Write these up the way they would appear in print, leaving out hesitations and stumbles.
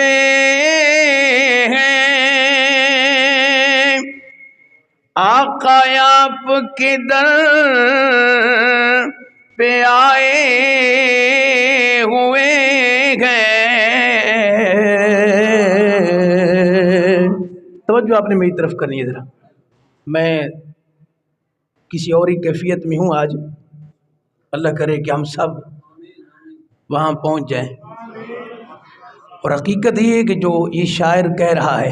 ہوئے ہیں، آقا آپ کے در پہ آئے ہوئے ہیں۔ توجہ آپ نے میری طرف کرنی ہے ذرا، میں کسی اور ہی کیفیت میں ہوں آج، اللہ کرے کہ ہم سب وہاں پہنچ جائیں۔ اور حقیقت یہ ہے کہ جو یہ شاعر کہہ رہا ہے،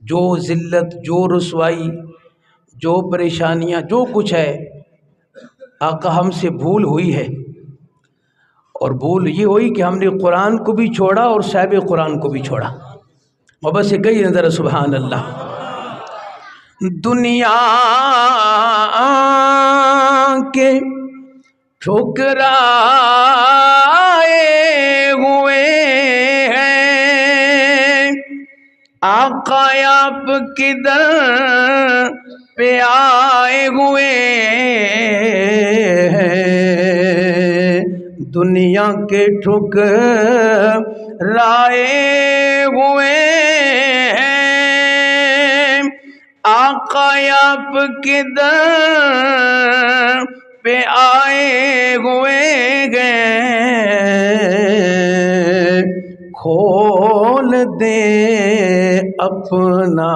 جو ذلت، جو رسوائی، جو پریشانیاں، جو کچھ ہے، آقا ہم سے بھول ہوئی ہے، اور بھول یہ ہوئی کہ ہم نے قرآن کو بھی چھوڑا اور صاحب قرآن کو بھی چھوڑا۔ محبت سے کہیے ذرا سبحان اللہ۔ دنیا کے ٹھکرائے ہوئے ہیں، آقا آپ کے در پہ آئے ہوئے ہیں، دنیا کے ٹھکرائے ہوئے ہیں، آقا آپ کے در پہ آئے ہوئے ہیں، کھول دے اپنا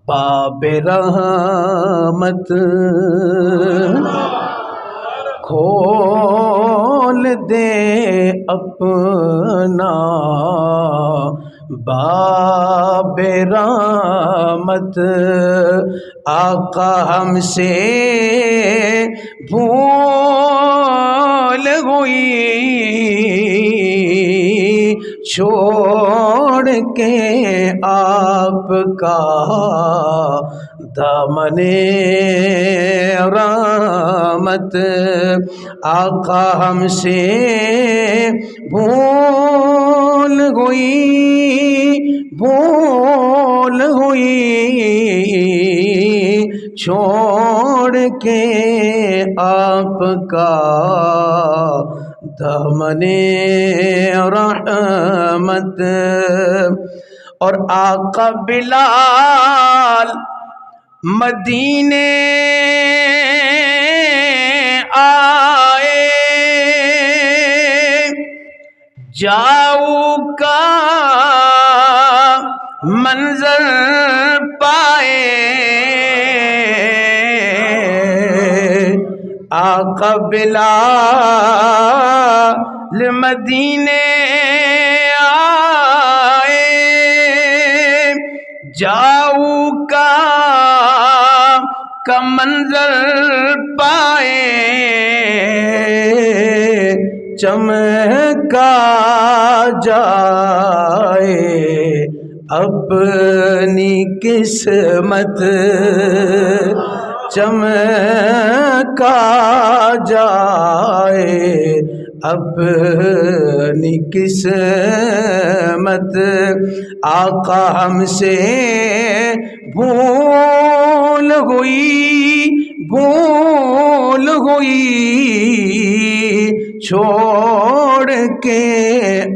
باب رحمت، کھول دے اپنا باب رحمت، آقا ہم سے بھول ہوئی، چھوڑ کے آپ کا دامن رحمت، آقا ہم سے بھول ہوئی، بھول ہوئی، چھوڑ کے آپ کا دامن رحمت۔ اور آقا بلال مدینے آئے، جاؤ کا منظر پائے، آقا بلال مدینے آئے، جاؤ کا منظر پائے، چمکا جائے اپنی قسمت، چمکا جائے اپنی قسمت، آقا ہم سے بھول ہوئی، بھول ہوئی، چھوڑ کے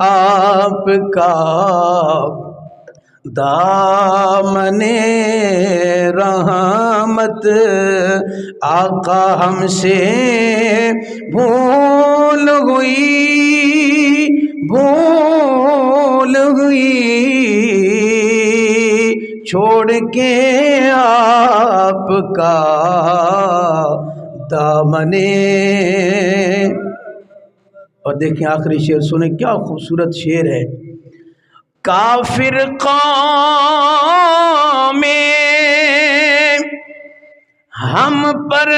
آپ کا دامن رحمت، آقا ہم سے بھول ہوئی، بھول ہوئی، چھوڑ کے آپ کا دامن۔ اور دیکھیں آخری شعر سنیں، کیا خوبصورت شعر ہے۔ کافر قوم میں ہم پر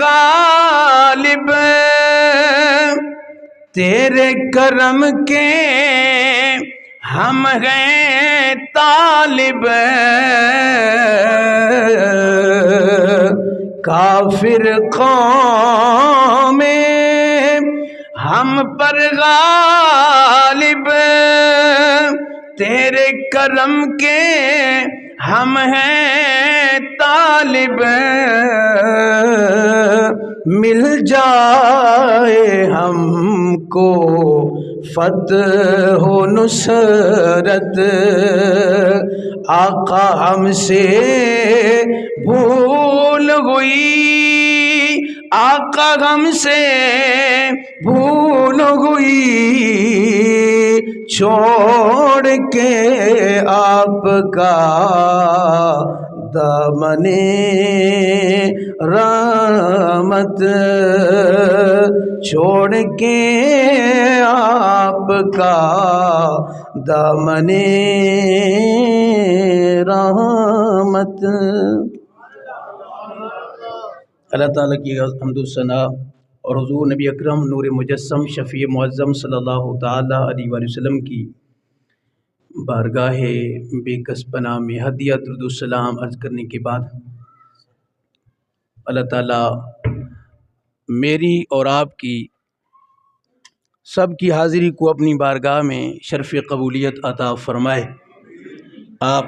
غالب، تیرے کرم کے ہم ہیں طالب، کافر قوم میں ہم پر غالب، تیرے کرم کے ہم ہیں طالب، مل جائے ہم کو فتح و نصرت آقا ہم سے بھول گئی، آقا ہم سے بھول گئی، چھوڑ کے آپ کا دامن رحمت، چھوڑ کے آپ کا دامن رحمت۔ اللہ تعالیٰ کی حمد و ثنا اور حضور نبی اکرم نور مجسم شفیع معظم صلی اللہ تعالیٰ علیہ وآلہ وسلم کی بارگاہ بے کس پناہ میں ہدیہ درود السلام عرض کرنے کے بعد، اللہ تعالیٰ میری اور آپ کی سب کی حاضری کو اپنی بارگاہ میں شرف قبولیت عطا فرمائے۔ آپ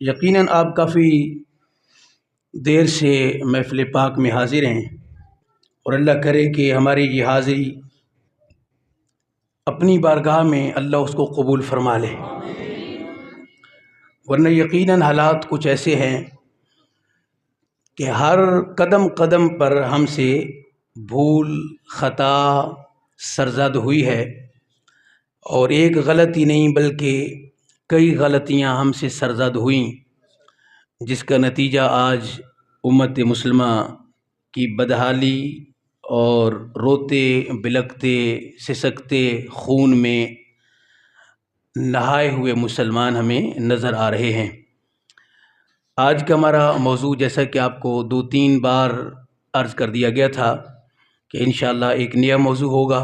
یقیناً آپ کافی دیر سے محفل پاک میں حاضر ہیں، اور اللہ کرے کہ ہماری یہ حاضری اپنی بارگاہ میں اللہ اس کو قبول فرما لے، ورنہ یقیناً حالات کچھ ایسے ہیں کہ ہر قدم قدم پر ہم سے بھول خطا سرزد ہوئی ہے، اور ایک غلطی نہیں بلکہ کئی غلطیاں ہم سے سرزد ہوئیں، جس کا نتیجہ آج امت مسلمہ کی بدحالی اور روتے بلکتے سسکتے خون میں نہائے ہوئے مسلمان ہمیں نظر آ رہے ہیں۔ آج کا ہمارا موضوع جیسا کہ آپ کو 2-3 بار عرض کر دیا گیا تھا کہ انشاءاللہ ایک نیا موضوع ہوگا،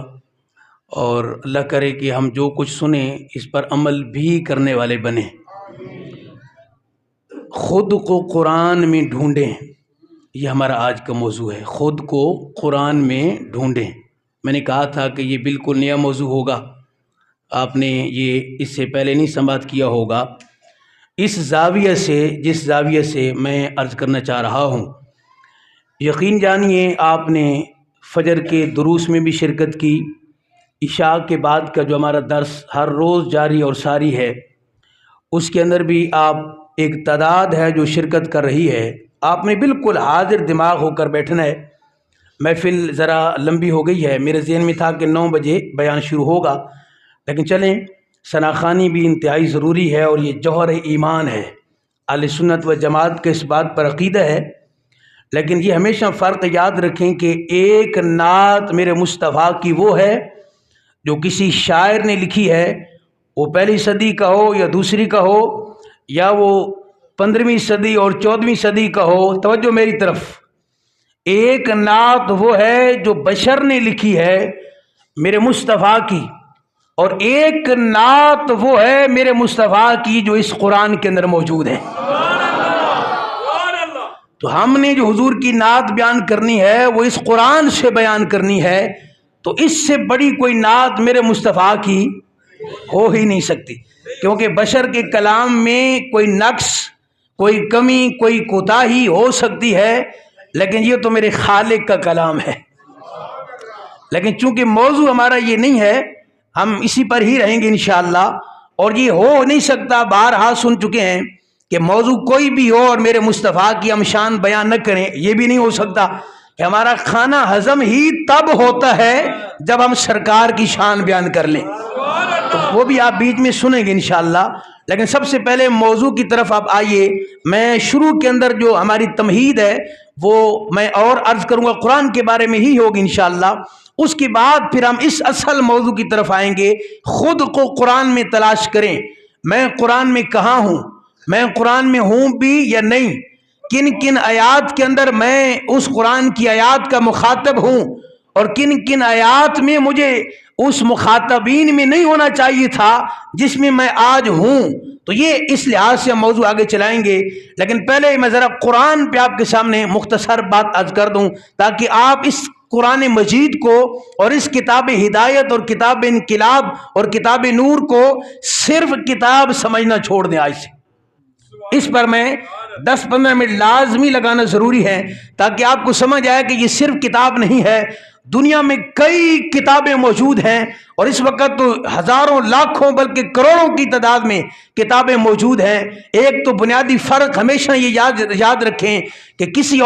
اور اللہ کرے کہ ہم جو کچھ سنیں اس پر عمل بھی کرنے والے بنیں۔ خود کو قرآن میں ڈھونڈیں، یہ ہمارا آج کا موضوع ہے، خود کو قرآن میں ڈھونڈیں۔ میں نے کہا تھا کہ یہ بالکل نیا موضوع ہوگا، آپ نے یہ اس سے پہلے نہیں سماعت کیا ہوگا۔ اس زاویہ سے، جس زاویہ سے میں عرض کرنا چاہ رہا ہوں، یقین جانیے آپ نے فجر کے دروس میں بھی شرکت کی، عشاء کے بعد کا جو ہمارا درس ہر روز جاری اور ساری ہے، اس کے اندر بھی آپ ایک تعداد ہے جو شرکت کر رہی ہے۔ آپ نے بالکل حاضر دماغ ہو کر بیٹھنا ہے۔ محفل ذرا لمبی ہو گئی ہے، میرے ذہن میں تھا کہ 9 بجے بیان شروع ہوگا، لیکن چلیں، ثناخوانی بھی انتہائی ضروری ہے، اور یہ جوہر ایمان ہے۔ اہل سنت و جماعت کے اس بات پر عقیدہ ہے، لیکن یہ ہمیشہ فرق یاد رکھیں کہ ایک نعت میرے مصطفیٰ کی وہ ہے جو کسی شاعر نے لکھی ہے، وہ پہلی صدی کا ہو یا دوسری کا ہو، یا وہ 15ویں صدی اور 14ویں صدی کا ہو۔ توجہ میری طرف، ایک نعت وہ ہے جو بشر نے لکھی ہے میرے مصطفیٰ کی، اور ایک نعت وہ ہے میرے مصطفیٰ کی جو اس قرآن کے اندر موجود ہے۔ تو ہم نے جو حضور کی نعت بیان کرنی ہے وہ اس قرآن سے بیان کرنی ہے، تو اس سے بڑی کوئی نعت میرے مصطفیٰ کی ہو ہی نہیں سکتی، کیونکہ بشر کے کلام میں کوئی نقص، کوئی کمی، کوئی کوتاہی ہو سکتی ہے، لیکن یہ تو میرے خالق کا کلام ہے۔ لیکن چونکہ موضوع ہمارا یہ نہیں ہے، ہم اسی پر ہی رہیں گے انشاءاللہ، اور یہ ہو نہیں سکتا، بارہا سن چکے ہیں کہ موضوع کوئی بھی ہو اور میرے مصطفیٰ کی ہم شان بیان نہ کریں، یہ بھی نہیں ہو سکتا کہ ہمارا کھانا ہضم ہی تب ہوتا ہے جب ہم سرکار کی شان بیان کر لیں، تو وہ بھی آپ بیچ میں سنیں گے انشاءاللہ۔ لیکن سب سے پہلے موضوع کی طرف آپ آئیے۔ میں شروع کے اندر جو ہماری تمہید ہے وہ میں اور عرض کروں گا، قرآن کے بارے میں ہی ہوگی انشاءاللہ۔ اس کے بعد پھر ہم اس اصل موضوع کی طرف آئیں گے، خود کو قرآن میں تلاش کریں۔ میں قرآن میں کہاں ہوں، میں قرآن میں ہوں بھی یا نہیں، کن کن آیات کے اندر میں اس قرآن کی آیات کا مخاطب ہوں، اور کن کن آیات میں مجھے اس مخاطبین میں نہیں ہونا چاہیے تھا جس میں آج ہوں۔ تو یہ اس لحاظ سے ہم موضوع آگے چلائیں گے، لیکن پہلے میں ذرا قرآن پہ آپ کے سامنے مختصر بات عرض کر دوں، تاکہ آپ اس قرآن مجید کو اور اس کتاب ہدایت اور کتاب انقلاب اور کتاب نور کو صرف کتاب سمجھنا چھوڑ دیں آج سے۔ اس پر میں 10-15 منٹ لازمی لگانا ضروری ہے تاکہ آپ کو سمجھ آئے کہ یہ صرف کتاب نہیں ہے، دنیا میں کئی کتابیں موجود ہیں، اور اس وقت تو ہزاروں لاکھوں بلکہ کروڑوں کی تعداد میں کتابیں موجود ہیں۔ ایک تو بنیادی فرق ہمیشہ یہ یاد رکھیں کہ کسی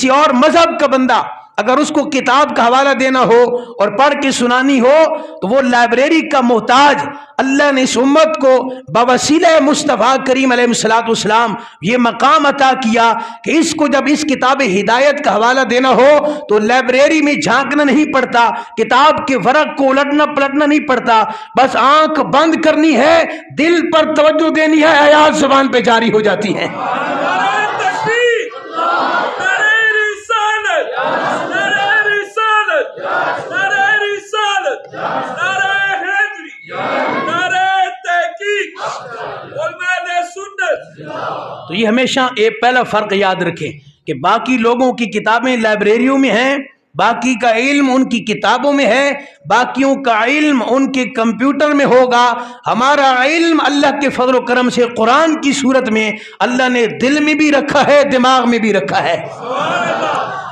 اور مذہب کا بندہ اگر اس کو کتاب کا حوالہ دینا ہو اور پڑھ کے سنانی ہو تو وہ لائبریری کا محتاج۔ اللہ نے اس امت کو بوسیلہ مصطفیٰ کریم علیہ الصلوۃ والسلام یہ مقام عطا کیا کہ اس کو جب اس کتاب ہدایت کا حوالہ دینا ہو تو لائبریری میں جھانکنا نہیں پڑتا، کتاب کے ورق کو الٹنا پلٹنا نہیں پڑتا، بس آنکھ بند کرنی ہے، دل پر توجہ دینی ہے، آیات زبان پہ جاری ہو جاتی ہیں۔ تو یہ ہمیشہ ایک پہلا فرق یاد رکھیں کہ باقی لوگوں کی کتابیں لائبریریوں میں ہیں، باقی کا علم ان کی کتابوں میں ہے، باقیوں کا علم ان کے کمپیوٹر میں ہوگا۔ ہمارا علم اللہ کے فضل و کرم سے قرآن کی صورت میں اللہ نے دل میں بھی رکھا ہے، دماغ میں بھی رکھا ہے۔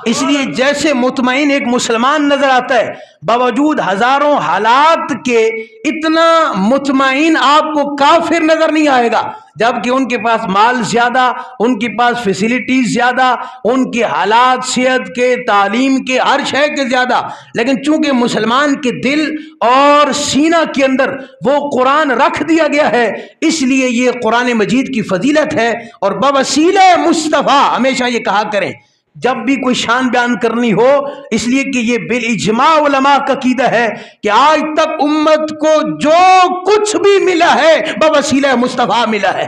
اس لیے جیسے مطمئن ایک مسلمان نظر آتا ہے باوجود ہزاروں حالات کے، اتنا مطمئن آپ کو کافر نظر نہیں آئے گا، جبکہ ان کے پاس مال زیادہ، ان کے پاس فیسلٹیز زیادہ، ان کے حالات صحت کے، تعلیم کے، ہر شے کے زیادہ، لیکن چونکہ مسلمان کے دل اور سینہ کے اندر وہ قرآن رکھ دیا گیا ہے، اس لیے یہ قرآن مجید کی فضیلت ہے۔ اور بوسیلہ مصطفیٰ ہمیشہ یہ کہا کریں جب بھی کوئی شان بیان کرنی ہو، اس لیے کہ یہ بالاجماع علماء کا عقیدہ ہے کہ آج تک امت کو جو کچھ بھی ملا ہے بوسیلہ مصطفیٰ ملا ہے۔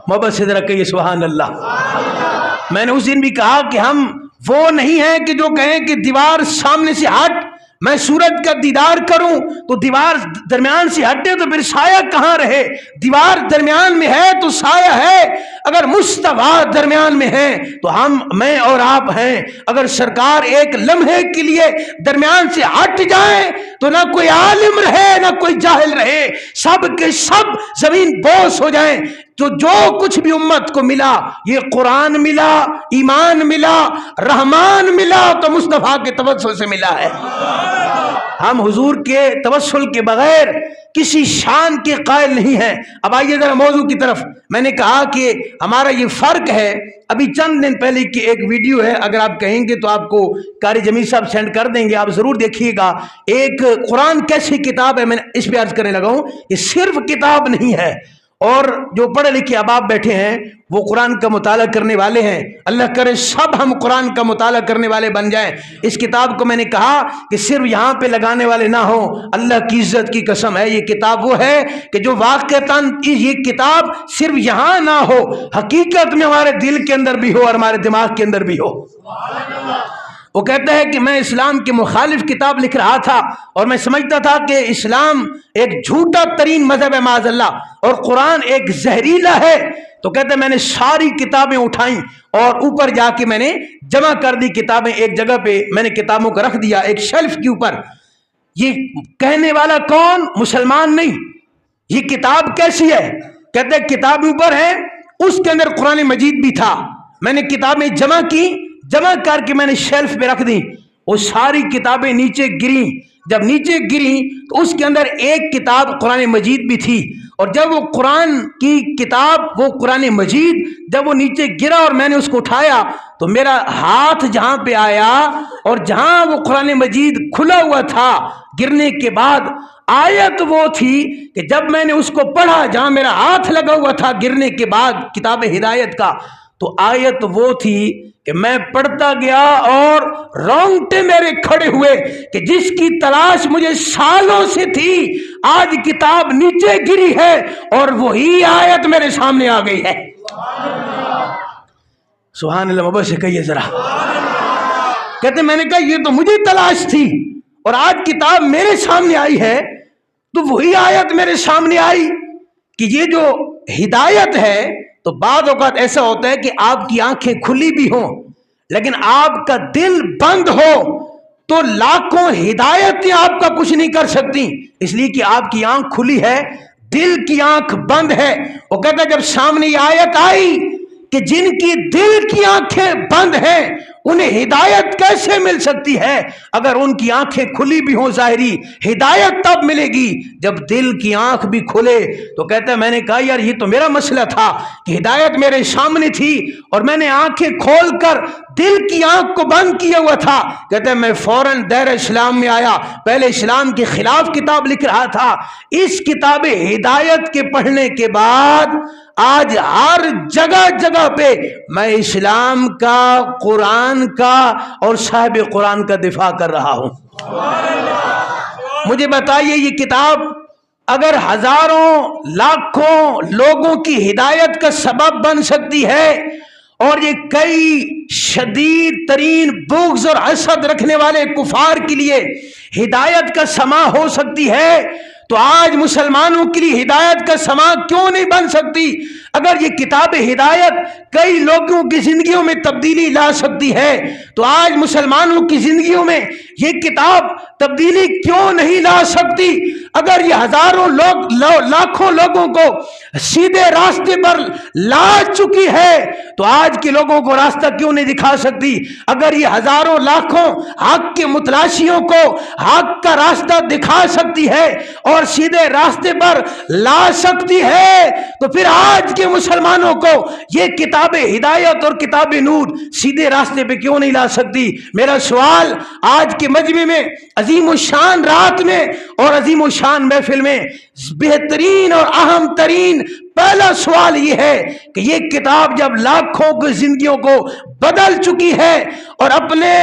محبت سے ذرا کہیے سبحان اللہ۔ میں نے اس دن بھی کہا کہ ہم وہ نہیں ہیں کہ جو کہیں کہ دیوار سامنے سے ہٹ میں سورج کا دیدار کروں تو دیوار درمیان سے ہٹے تو پھر سایہ کہاں رہے؟ دیوار درمیان میں ہے تو سایہ ہے۔ اگر مصطفیٰ درمیان میں ہے تو میں اور آپ ہیں۔ اگر سرکار ایک لمحے کے لیے درمیان سے ہٹ جائیں تو نہ کوئی عالم رہے نہ کوئی جاہل رہے، سب کے سب زمین بوس ہو جائیں۔ تو جو کچھ بھی امت کو ملا، یہ قرآن ملا، ایمان ملا، رحمان ملا، تو مصطفیٰ کے توسل سے ملا ہے۔ ہم حضور کے توسل کے بغیر کسی شان کے قائل نہیں ہیں۔ اب آئیے ذرا موضوع کی طرف۔ میں نے کہا کہ ہمارا یہ فرق ہے، ابھی چند دن پہلے کی ایک ویڈیو ہے، اگر آپ کہیں گے تو آپ کو قاری جمیل صاحب سینڈ کر دیں گے، آپ ضرور دیکھیے گا۔ ایک قرآن کیسی کتاب ہے، میں نے اس پہ عرض کرنے لگا ہوں، یہ صرف کتاب نہیں ہے، اور جو پڑھے لکھے احباب بیٹھے ہیں وہ قرآن کا مطالعہ کرنے والے ہیں، اللہ کرے سب ہم قرآن کا مطالعہ کرنے والے بن جائیں۔ اس کتاب کو میں نے کہا کہ صرف یہاں پہ لگانے والے نہ ہوں، اللہ کی عزت کی قسم ہے یہ کتاب وہ ہے کہ جو واقعتاً یہ کتاب صرف یہاں نہ ہو، حقیقت میں ہمارے دل کے اندر بھی ہو اور ہمارے دماغ کے اندر بھی ہو۔ وہ کہتا ہے کہ میں اسلام کے مخالف کتاب لکھ رہا تھا اور میں سمجھتا تھا کہ اسلام ایک جھوٹا ترین مذہب ہے معاذ اللہ، اور قرآن ایک زہریلا ہے۔ تو کہتے ہیں میں نے ساری کتابیں اٹھائیں اور اوپر جا کے میں نے جمع کر دی کتابیں، ایک جگہ پہ میں نے کتابوں کو رکھ دیا ایک شیلف کے اوپر۔ یہ کہنے والا کون؟ مسلمان نہیں۔ یہ کتاب کیسی ہے؟ کہتے ہیں کتاب اوپر ہے، اس کے اندر قرآن مجید بھی تھا۔ میں نے کتابیں جمع کر کے میں نے شیلف پہ رکھ دی، وہ ساری کتابیں نیچے گریں۔ جب نیچے گریں تو اس کے اندر ایک کتاب قرآن مجید بھی تھی، اور جب وہ قرآن کی کتاب، وہ قرآن مجید جب وہ نیچے گرا اور میں نے اس کو اٹھایا تو میرا ہاتھ جہاں پہ آیا اور جہاں وہ قرآن مجید کھلا ہوا تھا گرنے کے بعد، آیت وہ تھی کہ جب میں نے اس کو پڑھا جہاں میرا ہاتھ لگا ہوا تھا گرنے کے بعد کتاب ہدایت کا، تو آیت وہ تھی کہ میں پڑھتا گیا اور رونگٹے میرے کھڑے ہوئے کہ جس کی تلاش مجھے سالوں سے تھی آج کتاب نیچے گری ہے اور وہی آیت میرے سامنے آ گئی ہے۔ سبحان اللہ، محبت سے کہیے ذرا۔ کہتے میں نے کہا یہ تو مجھے تلاش تھی اور آج کتاب میرے سامنے آئی ہے، تو وہی آیت میرے سامنے آئی کہ یہ جو ہدایت ہے، تو بعض اوقات ایسا ہوتا ہے کہ آپ کی آنکھیں کھلی بھی ہوں لیکن آپ کا دل بند ہو تو لاکھوں ہدایتیں آپ کا کچھ نہیں کر سکتی، اس لیے کہ آپ کی آنکھ کھلی ہے، دل کی آنکھ بند ہے. وہ کہتا ہے جب سامنے یہ آیت آئی کہ جن کی دل کی آنکھیں بند ہیں انہیں ہدایت کیسے مل سکتی ہے؟ اگر ان کی آنکھیں کھلی بھی ہوں ظاہری، ہدایت تب ملے گی جب دل کی آنکھ بھی کھلے. تو کہتا ہے میں نے کہا یار یہ تو میرا مسئلہ تھا کہ ہدایت میرے سامنے تھی اور میں نے آنکھیں کھول کر دل کی آنکھ کو بند کیا ہوا تھا. کہتا ہے میں فوراً دائرہ اسلام میں آیا، پہلے اسلام کے خلاف کتاب لکھ رہا تھا. اس کتاب ہدایت کے پڑھنے کے بعد آج ہر جگہ جگہ پہ میں اسلام کا، قرآن کا اور صاحب قرآن کا دفاع کر رہا ہوں. مجھے بتائیے یہ کتاب اگر ہزاروں لاکھوں لوگوں کی ہدایت کا سبب بن سکتی ہے اور یہ کئی شدید ترین بغض اور حسد رکھنے والے کفار کے لیے ہدایت کا سما ہو سکتی ہے، تو آج مسلمانوں کے لیے ہدایت کا سما کیوں نہیں بن سکتی؟ اگر یہ کتاب ہدایت کئی لوگوں کی زندگیوں میں تبدیلی لا سکتی ہے تو آج مسلمانوں کی زندگیوں میں یہ کتاب تبدیلی کیوں نہیں لا سکتی؟ اگر یہ ہزاروں لوگ، لاکھوں لوگوں کو سیدھے راستے پر لا چکی ہے تو آج کے لوگوں کو راستہ کیوں نہیں دکھا سکتی؟ اگر یہ ہزاروں لاکھوں حق کے متلاشیوں کو حق کا راستہ دکھا سکتی ہے اور سیدھے راستے پر لا سکتی ہے تو پھر آج کے مسلمانوں کو یہ کتاب ہدایت اور کتاب نور سیدھے راستے پہ کیوں نہیں لا سکتی؟ میرا سوال آج کے مجمع میں، عظیم الشان رات میں اور عظیم الشان محفل میں بہترین اور اہم ترین پہلا سوال یہ ہے کہ یہ کتاب جب لاکھوں کی زندگیوں کو بدل چکی ہے اور اپنے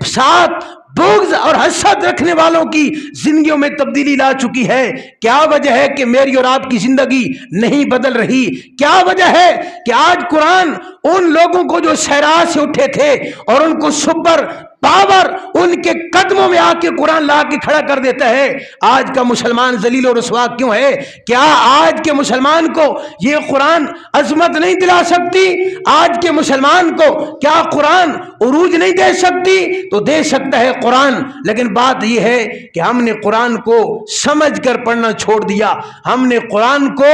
ساتھ بغض اور حسد رکھنے والوں کی زندگیوں میں تبدیلی لا چکی ہے، کیا وجہ ہے کہ میری اور آپ کی زندگی نہیں بدل رہی؟ کیا وجہ ہے کہ آج قرآن ان لوگوں کو جو صحرا سے اٹھے تھے اور ان کو سپر پاور ان کے قدموں میں آ کے قرآن لا کے کھڑا کر دیتا ہے، آج کا مسلمان ذلیل و رسوا کیوں ہے؟ کیا آج کے مسلمان کو یہ قرآن عظمت نہیں دلا سکتی؟ آج کے مسلمان کو کیا قرآن عروج نہیں دے سکتی؟ تو دے سکتا ہے قرآن، لیکن بات یہ ہے کہ ہم نے قرآن کو سمجھ کر پڑھنا چھوڑ دیا. ہم نے قرآن کو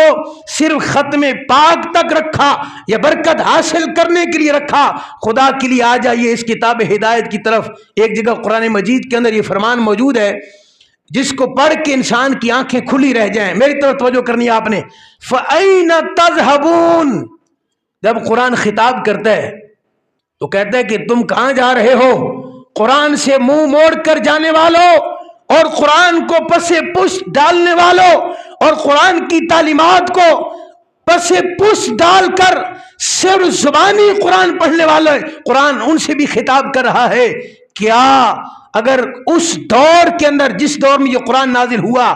صرف ختم پاک تک رکھا یا برکت حاصل کرنے کے لیے رکھا. خدا کے لیے آ جائیے اس کتاب ہدایت کی طرف. ایک جگہ قرآن مجید کے اندر یہ فرمان موجود ہے جس کو پڑھ کے انسان کی آنکھیں کھلی رہ جائیں. میری طرف توجہ کرنی ہے آپ نے. فَأَيْنَ تَذْهَبُونَ جب قرآن خطاب کرتا ہے تو کہتا ہے کہ تم کہاں جا رہے ہو؟ قرآن سے منہ موڑ کر جانے والوں اور قرآن کو پسے پشت ڈالنے والوں اور قرآن کی تعلیمات کو پسے پشت ڈال کر صرف زبانی قرآن پڑھنے والے، قرآن ان سے بھی خطاب کر رہا ہے. کیا اگر اس دور کے اندر جس دور میں یہ قرآن نازل ہوا،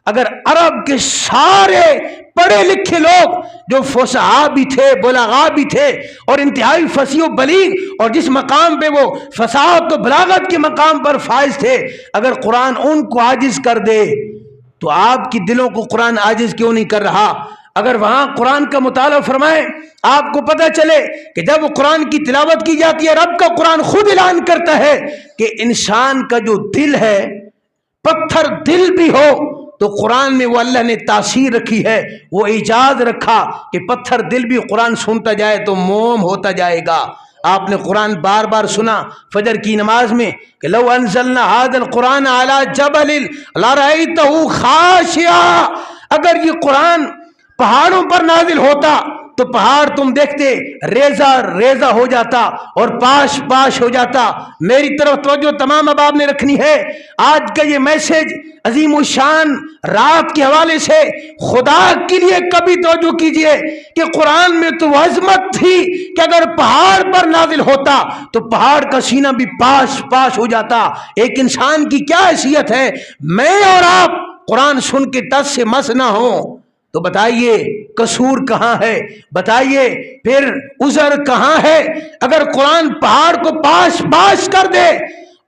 اگر عرب کے سارے پڑھے لکھے لوگ جو فصحاء بھی تھے، بلغاء بھی تھے اور انتہائی فصیح و بلیغ اور جس مقام پہ وہ فصاحت و بلاغت کے مقام پر فائز تھے، اگر قرآن ان کو عاجز کر دے تو آپ کی دلوں کو قرآن عاجز کیوں نہیں کر رہا؟ اگر وہاں قرآن کا مطالعہ فرمائیں، آپ کو پتہ چلے کہ جب قرآن کی تلاوت کی جاتی ہے، رب کا قرآن خود اعلان کرتا ہے کہ انسان کا جو دل ہے، پتھر دل بھی ہو تو قرآن میں وہ اللہ نے تاثیر رکھی ہے، وہ اعجاز رکھا کہ پتھر دل بھی قرآن سنتا جائے تو موم ہوتا جائے گا. آپ نے قرآن بار بار سنا فجر کی نماز میں کہ لو انزلنا هذا القرآن على جبل لرأيته خاشعا، اگر یہ قرآن پہاڑوں پر نازل ہوتا تو پہاڑ تم دیکھتے ریزہ ریزہ ہو جاتا اور پاش پاش ہو جاتا. میری طرف توجہ تمام اب نے رکھنی ہے. آج کا یہ میسج عظیم الشان رات کے حوالے سے خدا کے لیے کبھی توجہ کیجئے کہ قرآن میں تو عظمت تھی کہ اگر پہاڑ پر نازل ہوتا تو پہاڑ کا سینہ بھی پاش پاش ہو جاتا. ایک انسان کی کیا حیثیت ہے میں اور آپ قرآن سن کے ٹس سے مس نہ ہوں؟ تو بتائیے قصور کہاں ہے؟ بتائیے پھر عذر کہاں ہے؟ اگر قرآن پہاڑ کو پاش پاش کر دے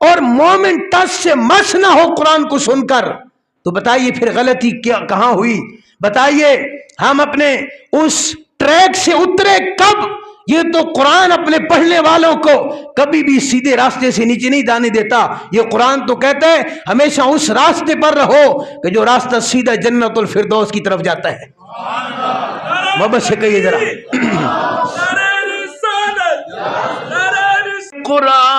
اور مومن ٹس سے مس نہ ہو قرآن کو سن کر تو بتائیے پھر غلطی کیا کہاں ہوئی؟ بتائیے ہم اپنے اس ٹریک سے اترے کب یہ تو قرآن اپنے پڑھنے والوں کو کبھی بھی سیدھے راستے سے نیچے نہیں جانے دیتا. یہ قرآن تو کہتا ہے ہمیشہ اس راستے پر رہو کہ جو راستہ سیدھا جنت الفردوس کی طرف جاتا ہے. محبت سے کہیے ذرا. قرآن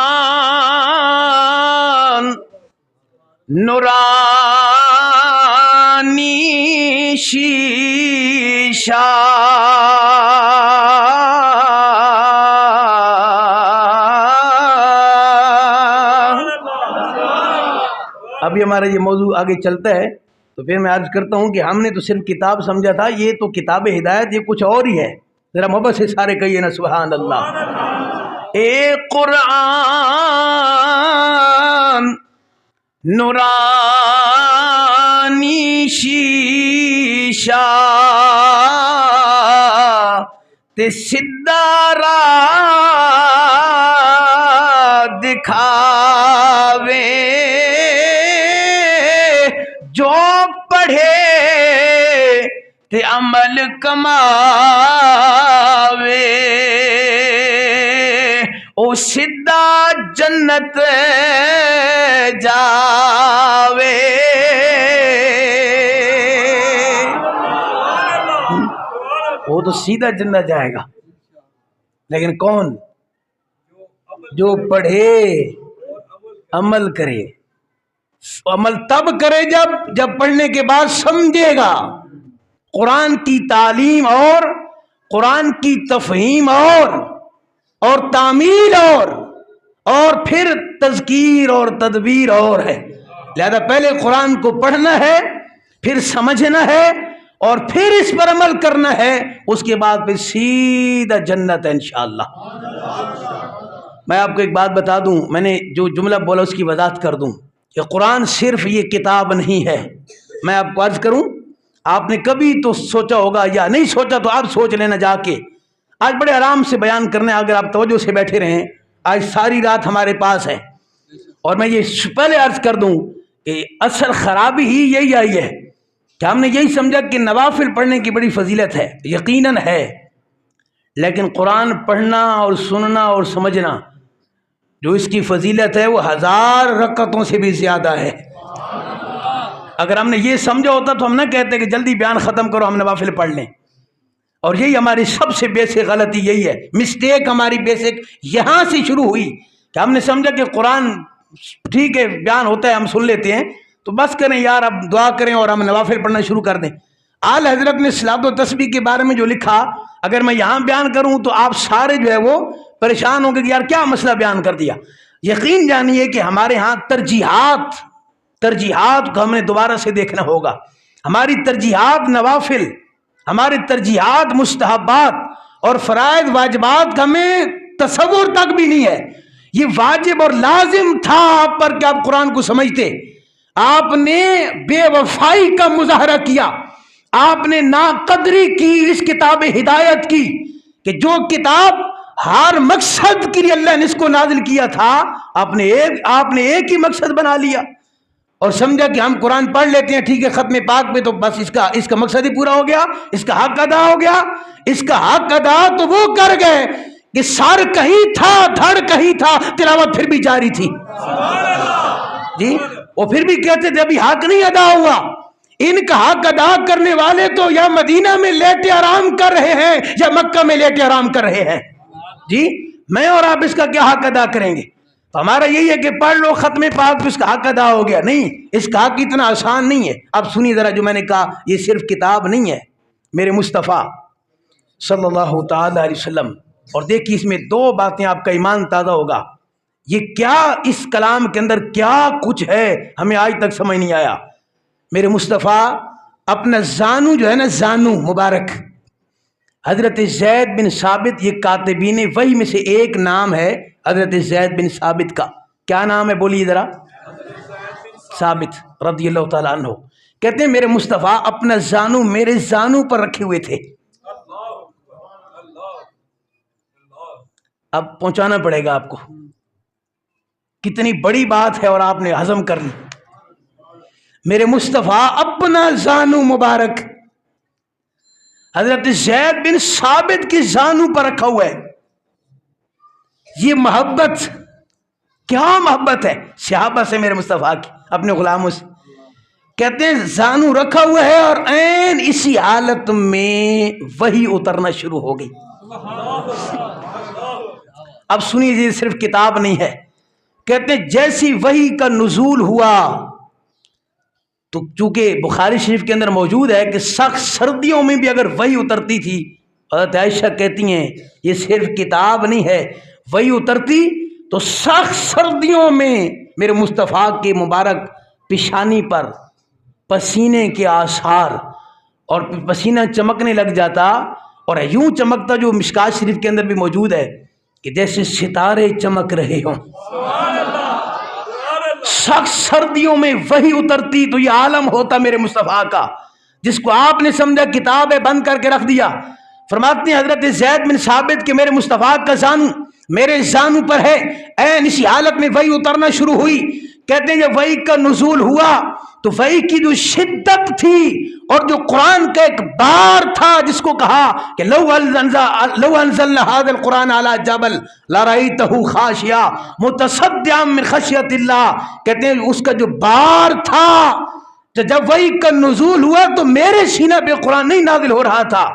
نورانی شیشہ ابھی ہمارا یہ موضوع آگے چلتا ہے تو پھر میں عرض کرتا ہوں کہ ہم نے تو صرف کتاب سمجھا تھا، یہ تو کتاب ہدایت، یہ کچھ اور ہی ہے. ذرا محبت سے سارے کہیے نا سبحان اللہ. اے قرآن نورانی شیشہ تے سدھا راہ دکھاوے، جو پڑھے تے عمل کماوے، او سدھا جنت جاوے. وہ تو سیدھا جنت جائے گا، لیکن کون؟ جو پڑھے عمل کرے. عمل تب کرے جب پڑھنے کے بعد سمجھے گا قرآن کی تعلیم اور قرآن کی تفہیم اور تعمیل اور پھر تذکیر اور تدبیر اور ہے. لہذا پہلے قرآن کو پڑھنا ہے، پھر سمجھنا ہے اور پھر اس پر عمل کرنا ہے، اس کے بعد پھر سیدھا جنت ہے انشاءاللہ. میں آپ کو ایک بات بتا دوں، میں نے جو جملہ بولا اس کی وضاحت کر دوں کہ قرآن صرف یہ کتاب نہیں ہے. میں آپ کو عرض کروں، آپ نے کبھی تو سوچا ہوگا یا نہیں سوچا تو آپ سوچ لینا جا کے. آج بڑے آرام سے بیان کرنے، اگر آپ توجہ سے بیٹھے رہیں، آج ساری رات ہمارے پاس ہے. اور میں یہ پہلے عرض کر دوں کہ اصل خرابی ہی یہی آئی ہے کہ ہم نے یہی سمجھا کہ نوافل پڑھنے کی بڑی فضیلت ہے، یقیناً ہے، لیکن قرآن پڑھنا اور سننا اور سمجھنا جو اس کی فضیلت ہے وہ 1000 رکعتوں سے بھی زیادہ ہے. اگر ہم نے یہ سمجھا ہوتا تو ہم نہ کہتے کہ جلدی بیان ختم کرو، ہم نوافل پڑھ لیں. اور یہی ہماری سب سے بیسک غلطی یہی ہے، مسٹیک ہماری بیسک یہاں سے شروع ہوئی کہ ہم نے سمجھا کہ قرآن ٹھیک ہے بیان ہوتا ہے ہم سن لیتے ہیں تو بس کریں یار، اب دعا کریں اور ہم نوافل پڑھنا شروع کر دیں. اعلی حضرت نے صلاۃ و تسبیح کے بارے میں جو لکھا، اگر میں یہاں بیان کروں تو آپ سارے جو ہے وہ پریشان ہوں گے کہ یار کیا مسئلہ بیان کر دیا. یقین جانیے کہ ہمارے ہاں ترجیحات کو ہم نے دوبارہ سے دیکھنا ہوگا. ہماری ترجیحات نوافل، ہماری ترجیحات مستحبات اور فرائض واجبات کا ہمیں تصور تک بھی نہیں ہے. یہ واجب اور لازم تھا آپ پر کہ آپ قرآن کو سمجھتے. آپ نے بے وفائی کا مظاہرہ کیا، آپ نے ناقدری کی اس کتاب ہدایت کی کہ جو کتاب ہر مقصد کے لیے اللہ نے اس کو نازل کیا تھا، آپ نے ایک ہی مقصد بنا لیا اور سمجھا کہ ہم قرآن پڑھ لیتے ہیں ٹھیک ہے ختم پاک پہ تو بس اس کا مقصد ہی پورا ہو گیا، اس کا حق ادا ہو گیا. اس کا حق ادا تو وہ کر گئے کہ سر کہیں تھا دھڑ کہیں تھا، تلاوت پھر بھی جاری تھی. جی وہ پھر بھی کہتے تھے ابھی حق نہیں ادا ہوا. ان کا حق ادا کرنے والے تو یا مدینہ میں لیٹے آرام کر رہے ہیں یا مکہ میں لیٹے آرام کر رہے ہیں. جی میں اور آپ اس کا کیا حق ادا کریں گے؟ تو ہمارا یہی ہے کہ پڑھ لو ختم پاک تو اس کا حق ادا ہو گیا. نہیں، اس کا حق اتنا آسان نہیں ہے. اب سنیے ذرا جو میں نے کہا، یہ صرف کتاب نہیں ہے، میرے مصطفیٰ صلی اللہ تعالی علیہ وسلم. اور دیکھیے اس میں 2 باتیں آپ کا ایمان تازہ ہوگا. یہ کیا اس کلام کے اندر کیا کچھ ہے ہمیں آج تک سمجھ نہیں آیا. میرے مصطفیٰ اپنا زانو جو ہے نا، زانو مبارک، حضرت زید بن ثابت، یہ کاتبین وحی میں سے ایک نام ہے حضرت زید بن ثابت کا. کیا نام ہے بولیے ذرا؟ ثابت رضی اللہ تعالیٰ عنہ. کہتے ہیں میرے مصطفیٰ اپنا زانو میرے زانو پر رکھے ہوئے تھے. اب پہنچانا پڑے گا آپ کو، کتنی بڑی بات ہے اور آپ نے ہضم کر لی. میرے مصطفیٰ اپنا زانو مبارک حضرت زید بن ثابت کی زانو پر رکھا ہوا ہے. یہ محبت کیا محبت ہے صحابہ سے میرے مصطفیٰ کی، اپنے غلاموں سے. کہتے ہیں زانو رکھا ہوا ہے اور عین اسی حالت میں وحی اترنا شروع ہو گئی. اب سنیے، صرف کتاب نہیں ہے. کہتے ہیں جیسی وحی کا نزول ہوا، تو چونکہ بخاری شریف کے اندر موجود ہے کہ سخت سردیوں میں بھی اگر وحی اترتی تھی، حضرت عائشہ کہتی ہیں یہ صرف کتاب نہیں ہے، وحی اترتی تو سخت سردیوں میں میرے مصطفیٰ کے مبارک پیشانی پر پسینے کے آثار اور پسینہ چمکنے لگ جاتا، اور یوں چمکتا جو مشکات شریف کے اندر بھی موجود ہے کہ جیسے ستارے چمک رہے ہوں. سخت سردیوں میں وحی اترتی تو یہ عالم ہوتا میرے مصطفیٰ کا، جس کو آپ نے سمجھا کتاب ہے بند کر کے رکھ دیا. فرماتے ہیں حضرت زید بن ثابت کہ میرے مصطفیٰ کا زانو میرے زانو پر ہے، عین اسی حالت میں وحی اترنا شروع ہوئی. کہتے ہیں جب وحی کا نزول ہوا تو وحی کی جو شدت تھی اور جو قرآن کا ایک بار تھا، جس کو کہا کہ لو انزلنا هذا القرآن على جبل لرأيته خاشعا متصدعا من خشیۃ اللہ. کہتے ہیں اس کا جو بار تھا، جب وحی کا نزول ہوا تو میرے سینہ پہ قرآن نہیں نازل ہو رہا تھا،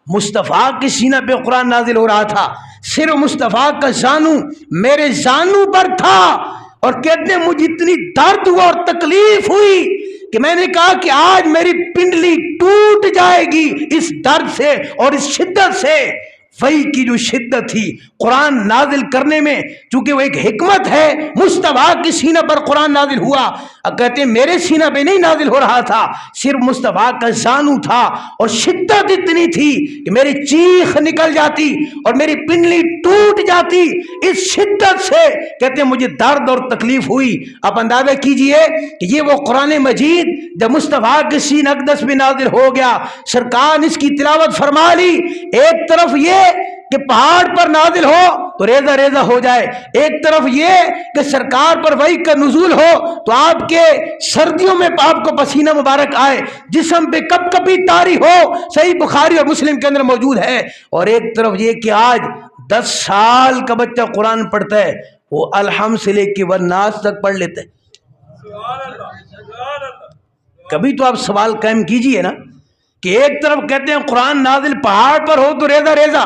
مصطفیٰ کے سینہ پہ قرآن نازل ہو رہا تھا. صرف مصطفیٰ کا زانو میرے زانو پر تھا، اور کہتے ہیں مجھے اتنی درد ہوا اور تکلیف ہوئی کہ میں نے کہا کہ آج میری پنڈلی ٹوٹ جائے گی اس درد سے اور اس شدت سے. وحی کی جو شدت تھی قرآن نازل کرنے میں، چونکہ وہ ایک حکمت ہے، مصطفیٰ کی سینہ پر قرآن نازل ہوا. اب کہتے ہیں میرے سینہ پہ نہیں نازل ہو رہا تھا، صرف مصطفیٰ کا زانو تھا، اور شدت اتنی تھی کہ میری چیخ نکل جاتی اور میری پنڈلی ٹوٹ جاتی اس شدت سے. کہتے ہیں مجھے درد اور تکلیف ہوئی. آپ اندازہ کیجئے کہ یہ وہ قرآن مجید جب مصطفیٰ کے سینہ اقدس میں نازل ہو گیا، سرکار نے اس کی تلاوت فرما لی. ایک طرف یہ کہ پہاڑ پر نازل ہو تو ریزہ ریزہ ہو جائے، ایک طرف یہ کہ سرکار پر وحی کا نزول ہو تو آپ کے سردیوں میں آپ کو پسینہ مبارک آئے، جسم پہ کپ کپی طاری ہو، صحیح بخاری اور مسلم کے اندر موجود ہے. اور ایک طرف یہ کہ آج 10 سال کا بچہ قرآن پڑھتا ہے، وہ الحمد سے لے کے والناس تک پڑھ لیتا ہے. کبھی تو آپ سوال قائم کیجئے نا کہ ایک طرف کہتے ہیں قرآن نازل پہاڑ پر ہو تو ریزہ ریزہ،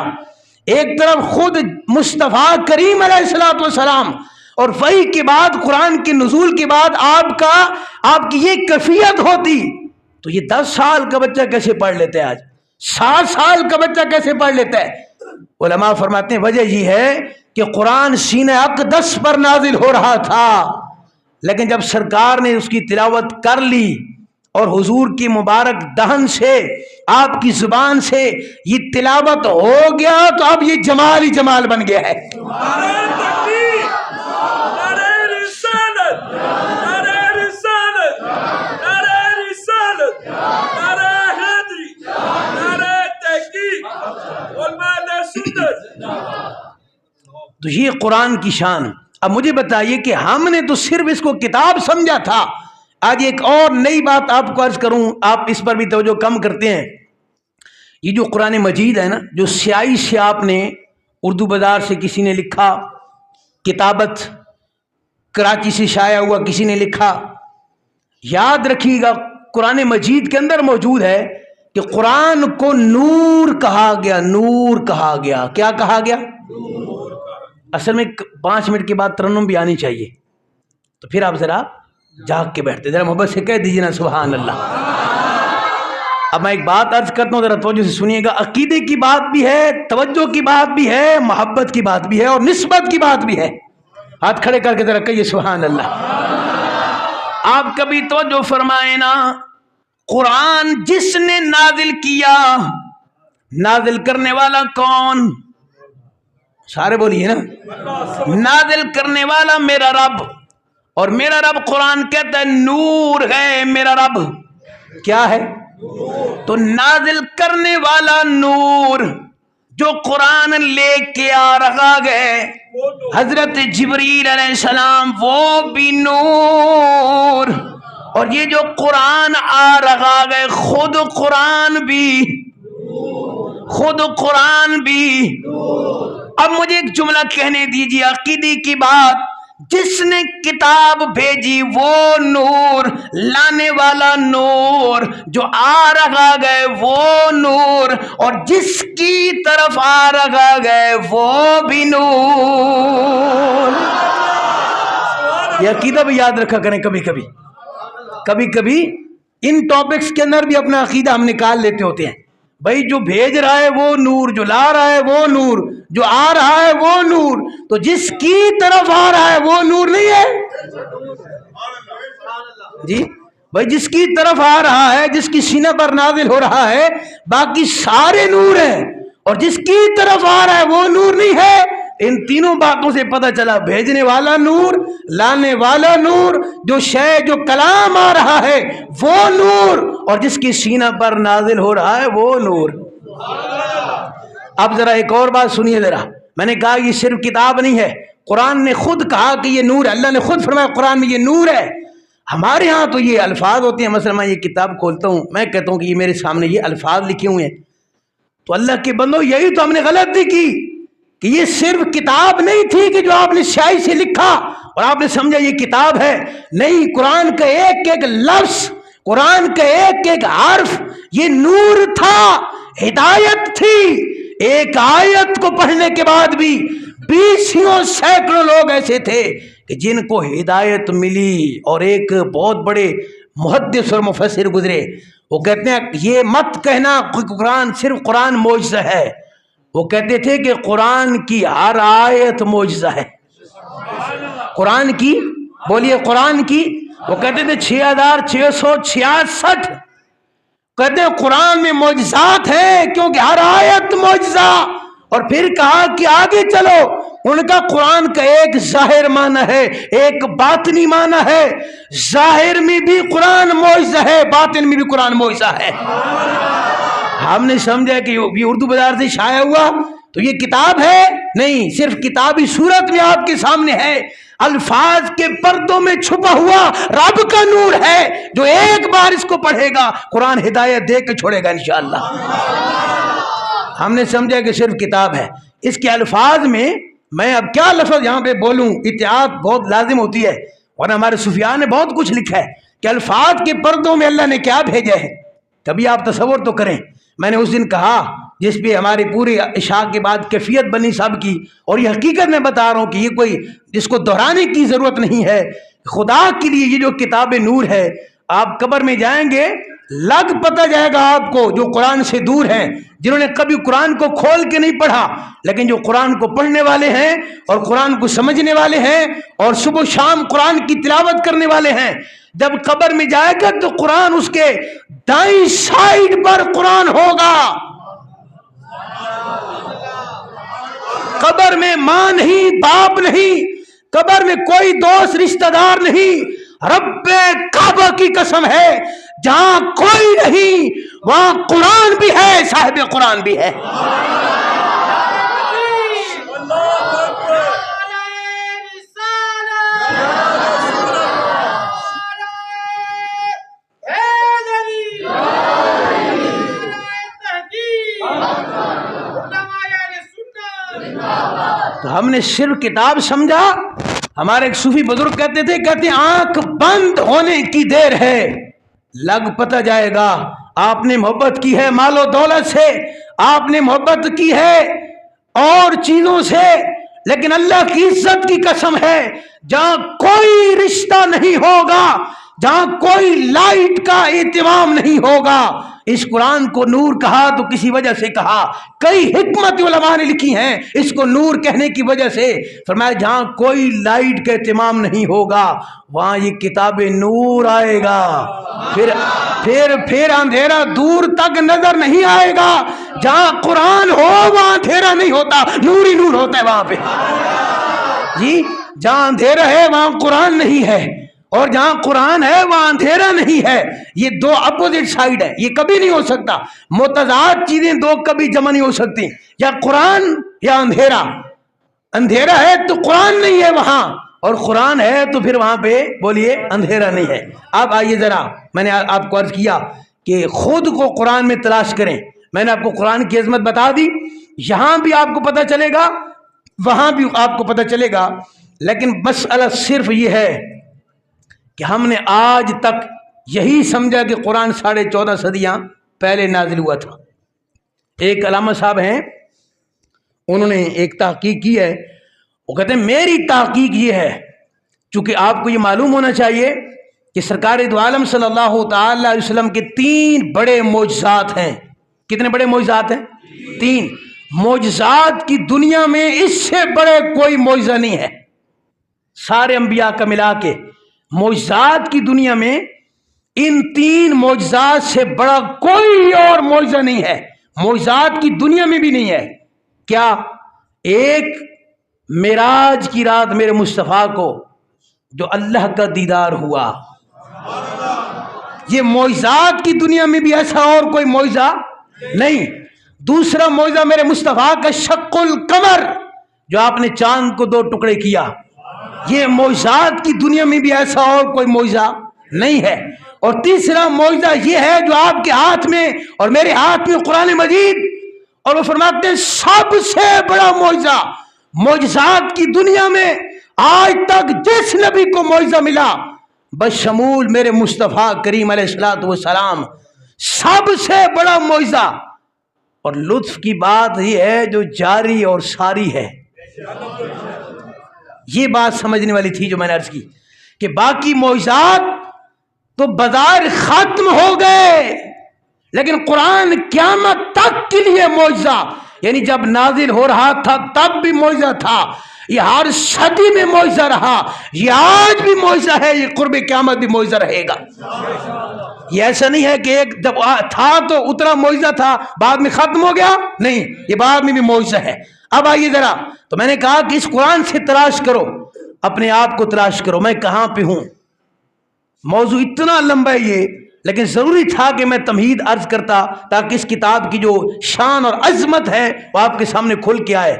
ایک طرف خود مصطفیٰ کریم علیہ الصلوۃ والسلام اور وحی کے بعد قرآن کے نزول کے بعد آپ کی یہ کیفیت ہوتی، تو یہ 10 سال کا بچہ کیسے پڑھ لیتا ہے؟ آج 7 سال کا بچہ کیسے پڑھ لیتا ہے؟ علماء فرماتے ہیں وجہ یہ ہے کہ قرآن سینہ اقدس پر نازل ہو رہا تھا، لیکن جب سرکار نے اس کی تلاوت کر لی اور حضور کی مبارک دہن سے آپ کی زبان سے یہ تلاوت ہو گیا تو اب یہ جمال ہی جمال بن گیا ہے. تو یہ قرآن کی شان. اب مجھے بتائیے کہ ہم نے تو صرف اس کو کتاب سمجھا تھا. آج ایک اور نئی بات آپ کو عرض کروں، آپ اس پر بھی توجہ کم کرتے ہیں. یہ جو قرآن مجید ہے نا، جو سیاہی سے آپ نے اردو بازار سے کسی نے لکھا، کتابت کراچی سے شائع ہوا کسی نے لکھا، یاد رکھیے گا قرآن مجید کے اندر موجود ہے کہ قرآن کو نور کہا گیا. نور کہا گیا. کیا کہا گیا؟ اصل میں 5 منٹ کے بعد ترنم بھی آنی چاہیے، تو پھر آپ ذرا جاگ کے بیٹھتے، ذرا محبت سے کہہ دیجیے نا سبحان اللہ. اب میں ایک بات عرض کرتا ہوں، ذرا توجہ سے سنیے گا. عقیدے کی بات بھی ہے، توجہ کی بات بھی ہے، محبت کی بات بھی ہے، اور نسبت کی بات بھی ہے. ہاتھ کھڑے کر کے ذرا کہیے سبحان اللہ. آپ کبھی توجہ فرمائے نا، قرآن جس نے نازل کیا، نازل کرنے والا کون؟ سارے بولیے نا. نازل کرنے والا میرا رب، اور میرا رب قرآن کہتا ہے نور ہے. میرا رب کیا ہے؟ تو نازل کرنے والا نور جو قرآن لے کے آ رہا ہے حضرت جبریل علیہ السلام، وہ بھی نور. اور یہ جو قرآن آ رہا ہے خود قرآن بھی اب مجھے ایک جملہ کہنے دیجیے عقیدے کی بات، جس نے کتاب بھیجی وہ نور، لانے والا نور، جو آ رہا گئے وہ نور، اور جس کی طرف آ رہا گئے وہ بھی نور۔ یہ عقیدہ بھی یاد رکھا کریں، کبھی کبھی ان ٹاپکس کے اندر بھی اپنا عقیدہ ہم نکال لیتے ہوتے ہیں۔ بھائی جو بھیج رہا ہے وہ نور، جو لا رہا ہے وہ نور، جو آ رہا ہے وہ نور، تو جس کی طرف آ رہا ہے وہ نور نہیں ہے جی؟ بھائی جس کی طرف آ رہا ہے، جس کی سینہ پر نازل ہو رہا ہے، باقی سارے نور ہیں، اور جس کی طرف آ رہا ہے وہ نور نہیں ہے۔ ان تینوں باتوں سے پتہ چلا بھیجنے والا نور، لانے والا نور، جو شے جو کلام آ رہا ہے وہ نور، اور جس کی سینہ پر نازل ہو رہا ہے وہ نور۔ اب ذرا ایک اور بات سنیے ذرا، میں نے کہا یہ صرف کتاب نہیں ہے، قرآن نے خود کہا کہ یہ نور ہے، اللہ نے خود فرمایا قرآن میں یہ نور ہے۔ ہمارے ہاں تو یہ الفاظ ہوتے ہیں، مثلا میں یہ کتاب کھولتا ہوں، میں کہتا ہوں کہ یہ میرے سامنے یہ الفاظ لکھے ہوئے ہیں، تو اللہ کے بندو یہی تو ہم نے غلطی کی کہ یہ صرف کتاب نہیں تھی کہ جو آپ نے سیاہی سے لکھا اور آپ نے سمجھا یہ کتاب ہے، نہیں، قرآن کا ایک ایک لفظ، قرآن کا ایک ایک حرف یہ نور تھا، ہدایت تھی۔ ایک آیت کو پڑھنے کے بعد بھی بیسوں سینکڑوں لوگ ایسے تھے کہ جن کو ہدایت ملی، اور ایک بہت بڑے محدث اور مفسر گزرے، وہ کہتے ہیں یہ مت کہنا قرآن صرف قرآن معجزہ ہے، وہ کہتے تھے کہ قرآن کی ہر آیت معجزہ ہے۔ قرآن کی، بولیے قرآن کی، وہ کہتے تھے 6666 کہتے ہیں قرآن میں معجزات ہیں کیونکہ ہر آیت معجزہ۔ اور پھر کہا کہ آگے چلو، ان کا قرآن کا ایک ظاہر معنی ہے، ایک باطنی معنی ہے، ظاہر میں بھی قرآن معجزہ ہے، باطن میں بھی قرآن معجزہ ہے۔ ہم نے سمجھا کہ یہ اردو بازار سے شائع ہوا تو یہ کتاب ہے، نہیں، صرف کتابی صورت میں آپ کے سامنے ہے، الفاظ کے پردوں میں چھپا ہوا رب کا نور ہے، جو ایک بار اس کو پڑھے گا قرآن ہدایت دے کے چھوڑے گا انشاءاللہ۔ ہم نے سمجھا کہ صرف کتاب ہے۔ اس کے الفاظ میں اب کیا لفظ یہاں پہ بولوں، احتیاط بہت لازم ہوتی ہے، اور ہمارے صوفیاء نے بہت کچھ لکھا ہے کہ الفاظ کے پردوں میں اللہ نے کیا بھیجا ہے۔ کبھی آپ تصور تو کریں، میں نے اس دن کہا جس پہ ہماری پوری عشاء کے بعد کیفیت بنی صاحب کی، اور یہ حقیقت میں بتا رہا ہوں کہ یہ کوئی جس کو دہرانے کی ضرورت نہیں ہے، خدا کے لیے یہ جو کتاب نور ہے، آپ قبر میں جائیں گے لگ پتہ جائے گا آپ کو، جو قرآن سے دور ہیں، جنہوں نے کبھی قرآن کو کھول کے نہیں پڑھا، لیکن جو قرآن کو پڑھنے والے ہیں اور قرآن کو سمجھنے والے ہیں اور صبح و شام قرآن کی تلاوت کرنے والے ہیں، جب قبر میں جائے گا تو قرآن اس کے دائیں سائیڈ پر قرآن ہوگا۔ قبر میں ماں نہیں، باپ نہیں، قبر میں کوئی دوست رشتہ دار نہیں، رب کعبہ کی قسم ہے جہاں کوئی نہیں وہاں قرآن بھی ہے، صاحب قرآن بھی ہے۔ تو ہم نے صرف کتاب سمجھا۔ ہمارے ایک صوفی بزرگ کہتے تھے، آنکھ بند ہونے کی دیر ہے، لگ پتہ جائے گا آپ نے محبت کی ہے مال و دولت سے، آپ نے محبت کی ہے اور چیزوں سے، لیکن اللہ کی عزت کی قسم ہے جہاں کوئی رشتہ نہیں ہوگا، جہاں کوئی لائٹ کا اہتمام نہیں ہوگا۔ اس قرآن کو نور کہا تو کسی وجہ سے کہا، کئی حکمت علماء نے لکھی ہیں اس کو نور کہنے کی وجہ سے، فرمایا جہاں کوئی لائٹ کا اہتمام نہیں ہوگا وہاں یہ کتاب نور آئے گا، پھر اندھیرا دور تک نظر نہیں آئے گا۔ جہاں قرآن ہو وہاں اندھیرا نہیں ہوتا، نور ہی نور ہوتا ہے وہاں پہ جی۔ جہاں اندھیرا ہے وہاں قرآن نہیں ہے، اور جہاں قرآن ہے وہاں اندھیرا نہیں ہے۔ یہ دو اپوزٹ سائیڈ ہے، یہ کبھی نہیں ہو سکتا، متضاد چیزیں دو کبھی جمع نہیں ہو سکتی، یا قرآن یا اندھیرا۔ اندھیرا ہے تو قرآن نہیں ہے وہاں، اور قرآن ہے تو پھر وہاں پہ بولیے اندھیرا نہیں ہے۔ اب آئیے ذرا، میں نے آپ کو عرض کیا کہ خود کو قرآن میں تلاش کریں، میں نے آپ کو قرآن کی عظمت بتا دی، یہاں بھی آپ کو پتہ چلے گا وہاں بھی آپ کو پتہ چلے گا. لیکن مسئلہ صرف یہ ہے کہ ہم نے آج تک یہی سمجھا کہ قرآن 14.5 صدیاں پہلے نازل ہوا تھا. ایک علامہ صاحب ہیں, انہوں نے ایک تحقیق کی ہے. وہ کہتے ہیں میری تحقیق یہ ہے, چونکہ آپ کو یہ معلوم ہونا چاہیے کہ سرکار دو عالم صلی اللہ تعالی علیہ وسلم کے 3 بڑے معجزات ہیں. کتنے بڑے معجزات ہیں؟ 3. معجزات کی دنیا میں اس سے بڑے کوئی معجزہ نہیں ہے. سارے انبیاء کا ملا کے معجزات کی دنیا میں ان 3 معجزات سے بڑا کوئی اور معجزہ نہیں ہے. معجزات کی دنیا میں بھی نہیں ہے. کیا؟ ایک معراج کی رات میرے مصطفیٰ کو جو اللہ کا دیدار ہوا, یہ معجزات کی دنیا میں بھی ایسا اور کوئی معجزہ نہیں. دوسرا معجزہ میرے مصطفیٰ کا شق القمر, جو آپ نے چاند کو 2 ٹکڑے کیا, یہ معجزات کی دنیا میں بھی ایسا اور کوئی معجزہ نہیں ہے. اور تیسرا معجزہ یہ ہے جو آپ کے ہاتھ میں اور میرے ہاتھ میں قرآن مجید, اور وہ فرماتے ہیں سب سے بڑا معجزہ معجزات کی دنیا میں آج تک جس نبی کو معجزہ ملا بشمول میرے مصطفیٰ کریم علیہ الصلوۃ والسلام, سب سے بڑا معجزہ. اور لطف کی بات یہ ہے جو جاری اور ساری ہے, یہ بات سمجھنے والی تھی جو میں نے عرض کی کہ باقی معجزات تو بظاہر ختم ہو گئے, لیکن قرآن قیامت تک کے لیے معجزہ, یعنی جب نازل ہو رہا تھا تب بھی معجزہ تھا, یہ ہر صدی میں معجزہ رہا, یہ آج بھی معجزہ ہے, یہ قرب قیامت بھی معجزہ رہے گا. یہ ایسا نہیں ہے کہ ایک جب تھا تو اتنا معجزہ تھا بعد میں ختم ہو گیا, نہیں, یہ بعد میں بھی معجزہ ہے. اب آئیے ذرا, تو میں نے کہا کہ اس قرآن سے تلاش کرو, اپنے آپ کو تلاش کرو میں کہاں پہ ہوں. موضوع اتنا لمبا ہے یہ, لیکن ضروری تھا کہ میں تمہید عرض کرتا تاکہ اس کتاب کی جو شان اور عظمت ہے وہ آپ کے سامنے کھل کے آئے.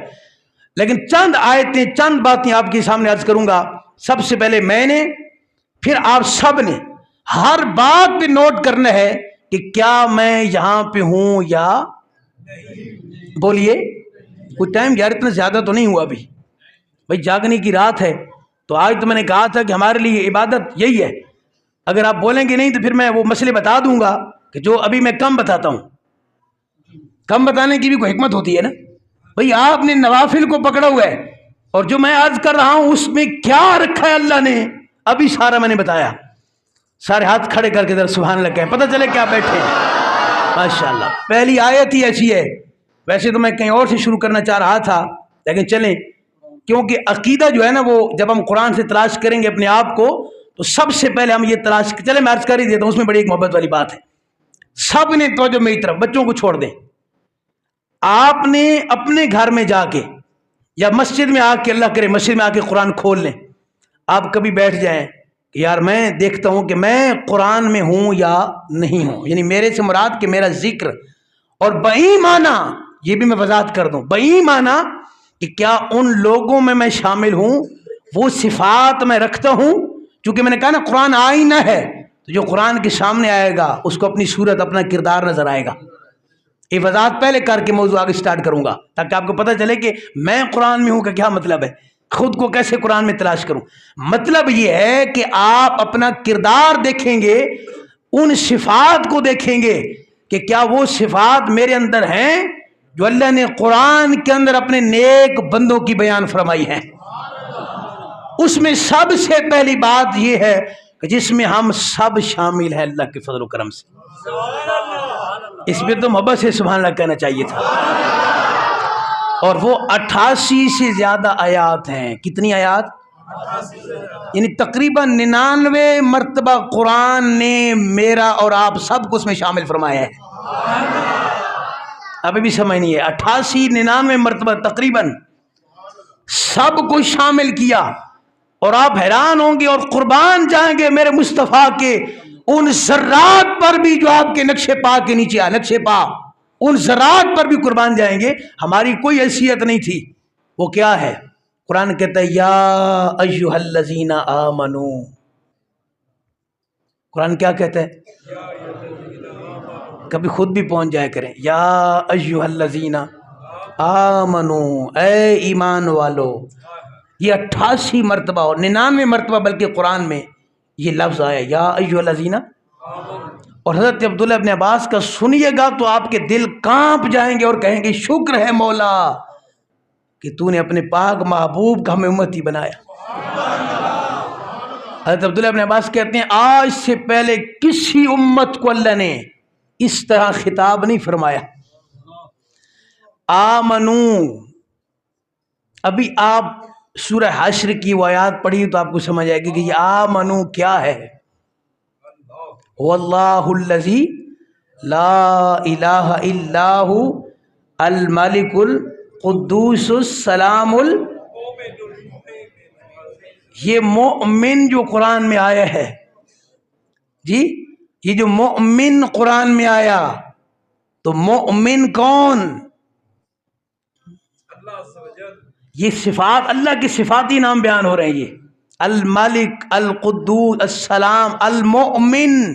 لیکن چند آیتیں, چند باتیں آپ کے سامنے عرض کروں گا. سب سے پہلے میں نے, پھر آپ سب نے ہر بات پہ نوٹ کرنا ہے کہ کیا میں یہاں پہ ہوں یا بولیے. کوئی ٹائم یار اتنا زیادہ تو نہیں ہوا ابھی بھائی, جاگنے کی رات ہے. تو آج تو میں نے کہا تھا کہ ہمارے لیے عبادت یہی ہے. اگر آپ بولیں گے نہیں تو پھر میں وہ مسئلے بتا دوں گا کہ جو ابھی میں کم بتاتا ہوں. کم بتانے کی بھی کوئی حکمت ہوتی ہے نا بھائی. آپ نے نوافل کو پکڑا ہوا ہے, اور جو میں عرض کر رہا ہوں اس میں کیا رکھا ہے اللہ نے ابھی سارا میں نے بتایا. سارے ہاتھ کھڑے کر کے ذرا سبحان اللہ کہیں, پتہ چلے کیا بیٹھے ہیں. ماشاءاللہ, پہلی آیت ہی ایسی ہے. ویسے تو میں کہیں اور سے شروع کرنا چاہ رہا تھا, لیکن چلیں, کیونکہ عقیدہ جو ہے نا وہ جب ہم قرآن سے تلاش کریں گے اپنے آپ کو, تو سب سے پہلے ہم یہ تلاش, چلیں میں عرض کر ہی دیتا ہوں, اس میں بڑی ایک محبت والی بات ہے. سب نے توجہ میری طرف, بچوں کو چھوڑ دیں. آپ نے اپنے گھر میں جا کے یا مسجد میں آ کے, اللہ کرے مسجد میں آ کے قرآن کھول لیں. آپ کبھی بیٹھ جائیں کہ یار میں دیکھتا ہوں کہ میں قرآن میں ہوں یا نہیں ہوں, یعنی میرے سے مراد کہ میرا ذکر, اور بایمانہ یہ بھی میں وضاحت کر دوں, بایمانہ کہ کیا ان لوگوں میں شامل ہوں, وہ صفات میں رکھتا ہوں. چونکہ میں نے کہا نا قرآن آئینہ ہے, تو جو قرآن کے سامنے آئے گا اس کو اپنی صورت, اپنا کردار نظر آئے گا. یہ وضاحت پہلے کر کے موضوع آگے سٹارٹ کروں گا تاکہ آپ کو پتہ چلے کہ میں قرآن میں ہوں کا کیا مطلب ہے, خود کو کیسے قرآن میں تلاش کروں. مطلب یہ ہے کہ آپ اپنا کردار دیکھیں گے, ان صفات کو دیکھیں گے کہ کیا وہ صفات میرے اندر ہیں جو اللہ نے قرآن کے اندر اپنے نیک بندوں کی بیان فرمائی ہیں. اس میں سب سے پہلی بات یہ ہے کہ جس میں ہم سب شامل ہیں اللہ کے فضل و کرم سے. اس میں تو محبت سے سبحان اللہ کہنا چاہیے تھا. اور وہ 88 سے زیادہ آیات ہیں. کتنی آیات؟ یعنی تقریباً 99 مرتبہ قرآن نے میرا اور آپ سب کو اس میں شامل فرمایا ہے. ابھی بھی سمجھ نہیں ہے, 88 99 مرتبہ تقریباً سب کو شامل کیا. اور آپ حیران ہوں گے اور قربان جائیں گے میرے مصطفیٰ کے ان ذرات پر بھی جو آپ کے نقش پا کے نیچے آ, نقش پا, ان ذرات پر بھی قربان جائیں گے. ہماری کوئی حیثیت نہیں تھی. وہ کیا ہے؟ قرآن کہتا ہے یا ایھا الذین آمنو. قرآن کیا کہتا ہے؟ کبھی خود بھی پہنچ جائے کریں, یا ایھا الذین, آمنو، اے ایمان والو. یہ 88 مرتبہ اور 99 مرتبہ بلکہ قرآن میں یہ لفظ آیا یا ایھا الذین. اور حضرت عبداللہ ابن عباس کا سنیے گا تو آپ کے دل کانپ جائیں گے اور کہیں گے شکر ہے مولا کہ تو نے اپنے پاک محبوب کا ہمیں امتی بنایا. حضرت عبداللہ ابن عباس کہتے ہیں آج سے پہلے کسی امت کو اللہ نے اس طرح خطاب نہیں فرمایا. آمنو، ابھی آپ سورہ حشر کی وہ آیات پڑھی تو آپ کو سمجھ آئے گی کہ یہ آمنو کیا ہے. واللہ الذی لا الہ الا ھو الملک القدوس السلام یہ مؤمن جو قرآن میں آیا ہے جی، یہ جو مؤمن قرآن میں آیا تو مؤمن کون؟ یہ صفات اللہ کی صفاتی نام بیان ہو رہے ہیں. یہ الملک، القدوس، السلام، المؤمن.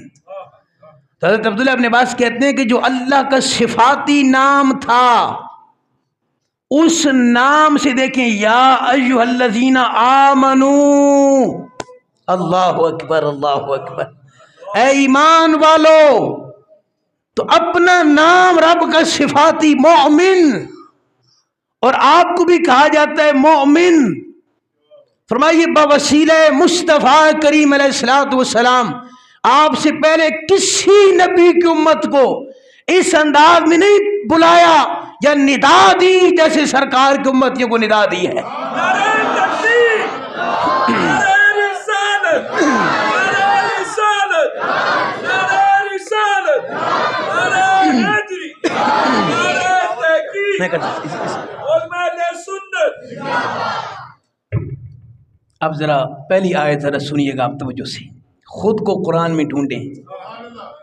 تو حضرت عبداللہ ابن عباس کہتے ہیں کہ جو اللہ کا صفاتی نام تھا اس نام سے دیکھیں یا ایھا الذین آمنو. اللہ اکبر، اللہ اکبر. اے ایمان والو، تو اپنا نام رب کا صفاتی مؤمن، اور آپ کو بھی کہا جاتا ہے مؤمن. فرمائیے بوسیلہ مصطفیٰ کریم علیہ الصلوۃ والسلام آپ سے پہلے کسی نبی کی امت کو اس انداز میں نہیں بلایا یا ندا دی جیسے سرکار کی امتیوں کو ندا دی ہے. اب ذرا پہلی آیت ذرا سنیے گا آپ توجہ سے، خود کو قرآن میں ڈھونڈیں.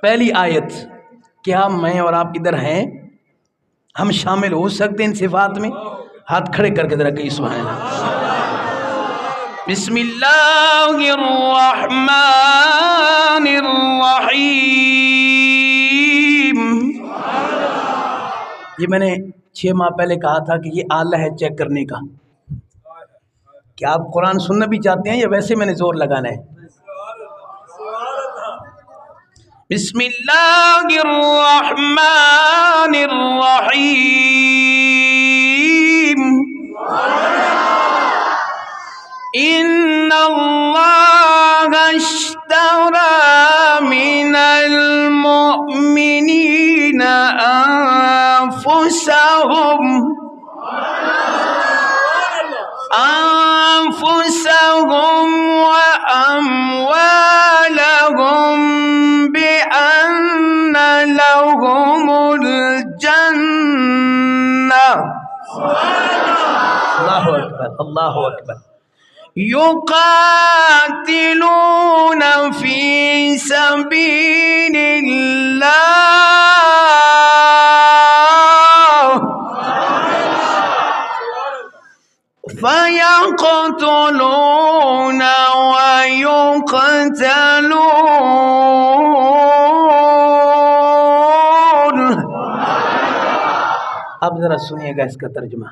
پہلی آیت، کیا میں اور آپ ادھر ہیں؟ ہم شامل ہو سکتے ہیں ان صفات میں؟ ہاتھ کھڑے کر کے ذرا کہیں سبحان اللہ. بسم اللہ الرحمن الرحیم. یہ میں نے 6 ماہ پہلے کہا تھا کہ یہ آلہ ہے چیک کرنے کا. کیا آپ قرآن سننا بھی چاہتے ہیں یا ویسے میں نے زور لگانا ہے؟ بسم اللہ الرحمن الرحیم. ان اللہ اشتری من المؤمنین انفسهم واموالهم بان لهم الجنہ. اللہ اکبر، اللہ اکبر. یقاتلون فی سبیل اللہ فیقتلون ویقتلون. اب ذرا سنیے گا اس کا ترجمہ.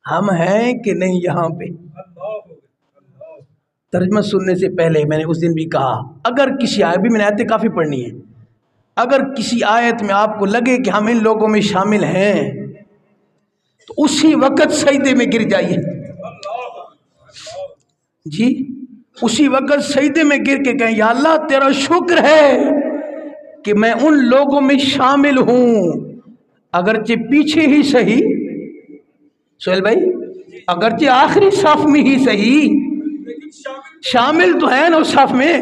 ہم ہیں کہ نہیں یہاں پہ؟ ترجمہ سننے سے پہلے میں نے اس دن بھی کہا اگر کسی آیت بھی میں نے آیتیں کافی پڑھنی ہے، اگر کسی آیت میں آپ کو لگے کہ ہم ان لوگوں میں شامل ہیں تو اسی وقت سجدے میں گر جائیے. جی اسی وقت سجدے میں گر کے کہیں یا اللہ تیرا شکر ہے کہ میں ان لوگوں میں شامل ہوں، اگرچہ پیچھے ہی صحیح سہیل بھائی، اگرچہ آخری صف میں ہی صحیح، شامل تو ہے نا اس صف میں.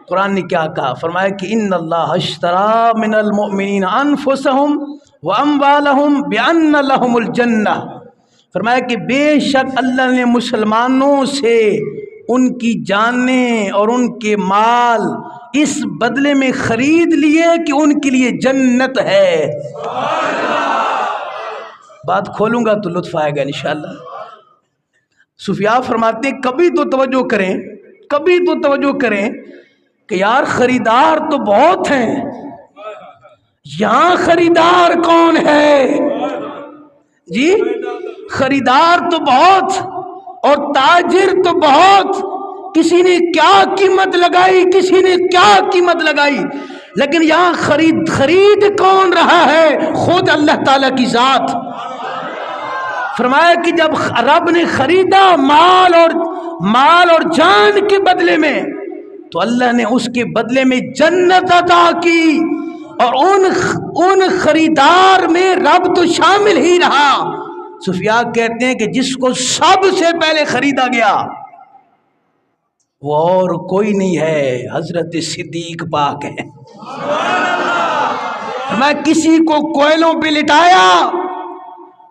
قرآن نے کیا کہا؟ فرمایا کہ ان اللہ اشتری من المؤمنین انفسهم واموالهم بان لهم الجنہ. فرمایا کہ بے شک اللہ نے مسلمانوں سے ان کی جانیں اور ان کے مال اس بدلے میں خرید لیے کہ ان کے لیے جنت ہے. بات کھولوں گا تو لطف آئے گا انشاءاللہ. صوفیاء فرماتے ہیں کبھی تو توجہ کریں، کبھی تو توجہ کریں کہ یار خریدار تو بہت ہیں، یہاں خریدار کون ہے؟ جی خریدار تو بہت اور تاجر تو بہت، کسی نے کیا قیمت لگائی، کسی نے کیا قیمت لگائی، لیکن یہاں خرید کون رہا ہے؟ خود اللہ تعالیٰ کی ذات۔ فرمایا کہ جب رب نے خریدا مال اور جان کے بدلے میں، تو اللہ نے اس کے بدلے میں جنت عطا کی، اور ان خریدار میں رب تو شامل ہی رہا۔ سفیاء کہتے ہیں کہ جس کو سب سے پہلے خریدا گیا وہ اور کوئی نہیں ہے، حضرت صدیق پاک ہے۔ میں کسی کو کوئلوں پہ لٹایا،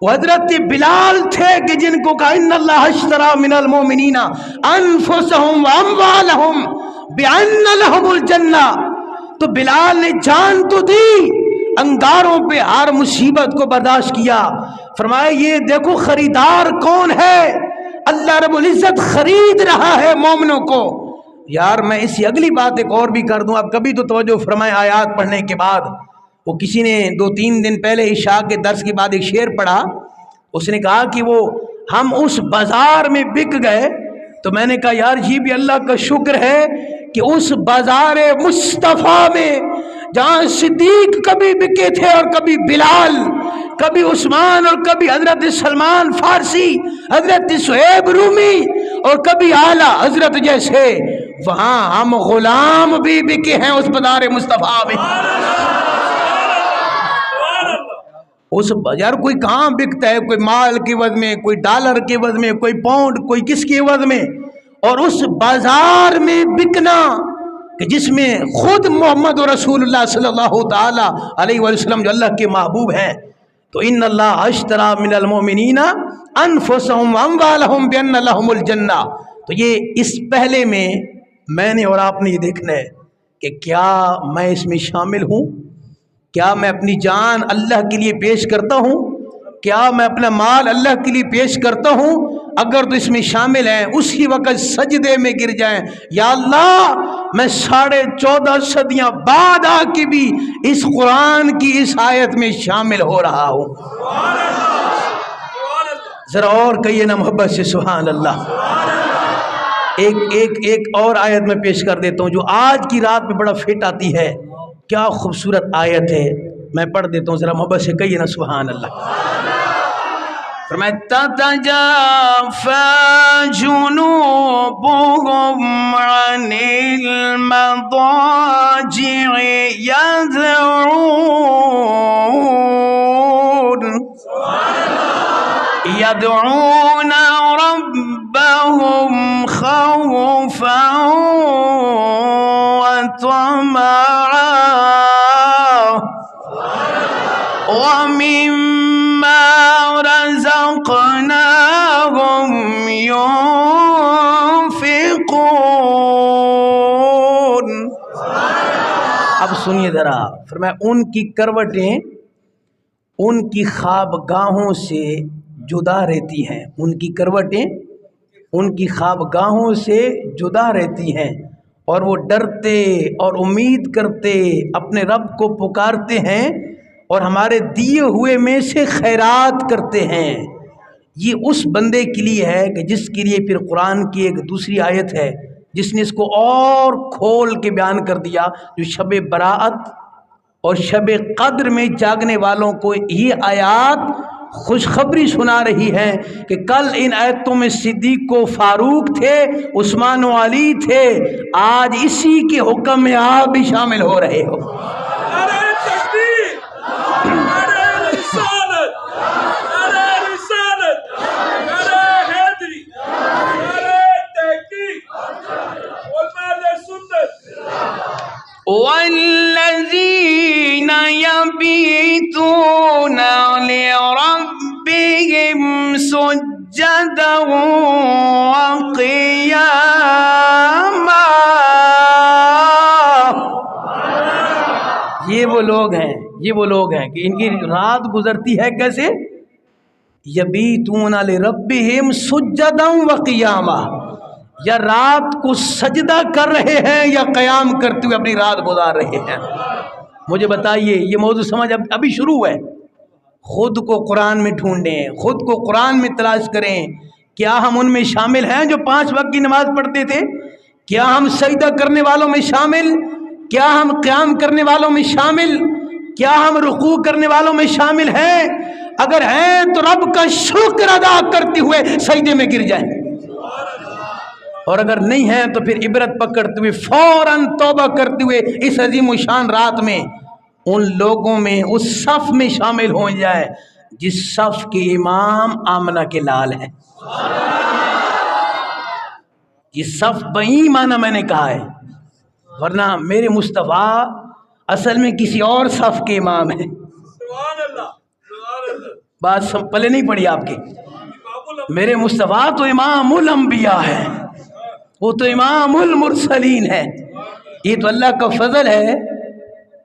وہ حضرت بلال تھے کہ جن کو کہا ان اللہ اشترى من المؤمنین انفسهم واموالهم بان لهم الجنہ، تو بلال نے جان تو دی، انگاروں پہ ہر مصیبت کو برداشت کیا۔ فرمایا یہ دیکھو خریدار کون ہے، اللہ رب العزت خرید رہا ہے مومنوں کو۔ یار میں اسی اگلی بات ایک اور بھی کر دوں، اب کبھی تو توجہ فرمائے آیات پڑھنے کے بعد۔ وہ کسی نے 2-3 دن پہلے عشاء کے درس کے بعد ایک شعر پڑھا، اس نے کہا کہ وہ ہم اس بازار میں بک گئے، تو میں نے کہا یار یہ بھی اللہ کا شکر ہے کہ اس بازار مصطفیٰ میں جہاں صدیق کبھی بکے تھے اور کبھی بلال، کبھی عثمان اور کبھی حضرت سلمان فارسی، حضرت صہیب رومی اور کبھی اعلیٰ حضرت جیسے، وہاں ہم غلام بھی بکے ہیں اس بازار مصطفیٰ میں۔ اس یار کوئی کہاں بکتا ہے، کوئی مال کے عوض میں، کوئی ڈالر کے عوض میں، کوئی پاؤنڈ، کوئی کس کے عوض میں، اور اس بازار میں بکنا کہ جس میں خود محمد رسول اللہ صلی اللہ تعالی علیہ وسلم جو اللہ کے محبوب ہیں، تو ان اللہ اشترى من المؤمنین انفسهم واموالهم بان لهم الجنہ۔ تو یہ اس پہلے میں نے اور آپ نے یہ دیکھنا ہے کہ کیا میں اس میں شامل ہوں، کیا میں اپنی جان اللہ کے لیے پیش کرتا ہوں، کیا میں اپنا مال اللہ کے لیے پیش کرتا ہوں؟ اگر تو اس میں شامل ہیں اسی وقت سجدے میں گر جائیں، یا اللہ میں 14.5 صدیاں بعد آ کے بھی اس قرآن کی اس آیت میں شامل ہو رہا ہوں۔ ذرا اور کہیے نا محبت سے سبحان اللہ۔ ایک اور آیت میں پیش کر دیتا ہوں جو آج کی رات میں بڑا فٹ آتی ہے، کیا خوبصورت آیت ہے، میں پڑھ دیتا ہوں، ذرا محبت سے کہیے نا سبحان اللہ۔ فرمایا تتجافى جنوبهم عن المضاجع يدعون ربهم خوفا وطمعا ومما رزقناهم ينفقون۔ اب سنیے ذرا، فرمایا ان کی کروٹیں ان کی خوابگاہوں سے جدا رہتی ہیں، ان کی کروٹیں ان کی خوابگاہوں سے جدا رہتی ہیں، اور وہ ڈرتے اور امید کرتے اپنے رب کو پکارتے ہیں اور ہمارے دیے ہوئے میں سے خیرات کرتے ہیں۔ یہ اس بندے کے لیے ہے کہ جس کے لیے پھر قرآن کی ایک دوسری آیت ہے جس نے اس کو اور کھول کے بیان کر دیا، جو شب براءت اور شب قدر میں جاگنے والوں کو یہ آیات خوشخبری سنا رہی ہے کہ کل ان آیتوں میں صدیق و فاروق تھے، عثمان و علی تھے، آج اسی کے حکم میں آپ بھی شامل ہو رہے ہو۔ وَالَّذِينَ يَبِيتُونَ لِرَبِّهِمْ سُجَّدًا وَقِيَامًا۔ یہ وہ لوگ ہیں کہ ان کی رات گزرتی ہے کیسے؟ یبیتون لربہم سجدا وقیاما، یا رات کو سجدہ کر رہے ہیں یا قیام کرتے ہوئے اپنی رات گزار رہے ہیں۔ مجھے بتائیے، یہ موضوع سمجھ ابھی شروع ہے، خود کو قرآن میں ڈھونڈیں، خود کو قرآن میں تلاش کریں. کیا ہم ان میں شامل ہیں جو 5 وقت کی نماز پڑھتے تھے؟ کیا ہم سجدہ کرنے والوں میں شامل؟ کیا ہم قیام کرنے والوں میں شامل؟ کیا ہم رکوع کرنے والوں میں شامل ہیں؟ اگر ہیں تو رب کا شکر ادا کرتے ہوئے سجدے میں گر جائیں، اور اگر نہیں ہیں تو پھر عبرت پکڑتے ہوئے فوراً توبہ کرتے ہوئے اس عظیم و شان رات میں ان لوگوں میں اس صف میں شامل ہو جائے جس صف کے امام آمنہ کے لال ہیں. یہ صف بہی معنی میں نے کہا ہے، ورنہ میرے مصطفیٰ اصل میں کسی اور صف کے امام ہیں. بات سب پلے نہیں پڑی آپ کے. میرے مصطفیٰ تو امام الانبیاء ہے، وہ تو امام المرسلین ہے. یہ تو اللہ کا فضل ہے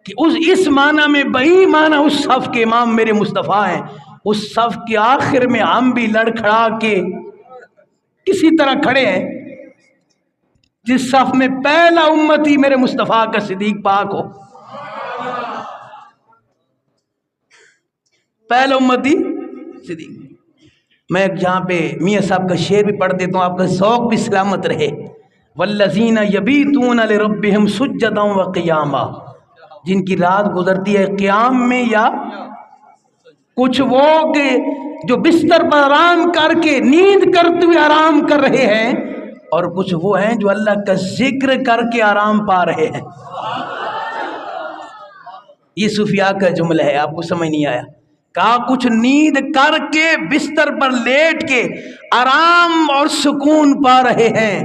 کہ اس معنی میں بہی معنی اس صف کے امام میرے مصطفیٰ ہیں. اس صف کے آخر میں ہم بھی لڑکھڑا کے کسی طرح کھڑے ہیں جس صف میں پہلا امتی میرے مصطفیٰ کا صدیق پاک ہو. پہلا امتی صدیق. میں جہاں پہ میاں صاحب کا شعر بھی پڑھ دیتا ہوں، آپ کا ذوق بھی سلامت رہے. والذین یبیتون لربہم سجدا وقیاما، جن کی رات گزرتی ہے قیام میں، یا کچھ وہ کہ جو بستر پر آرام کر کے نیند کرتے ہوئے آرام کر رہے ہیں، اور کچھ وہ ہیں جو اللہ کا ذکر کر کے آرام پا رہے ہیں. یہ صوفیاء کا جملہ ہے، آپ کو سمجھ نہیں آیا؟ کہا کچھ نیند کر کے بستر پر لیٹ کے آرام اور سکون پا رہے ہیں.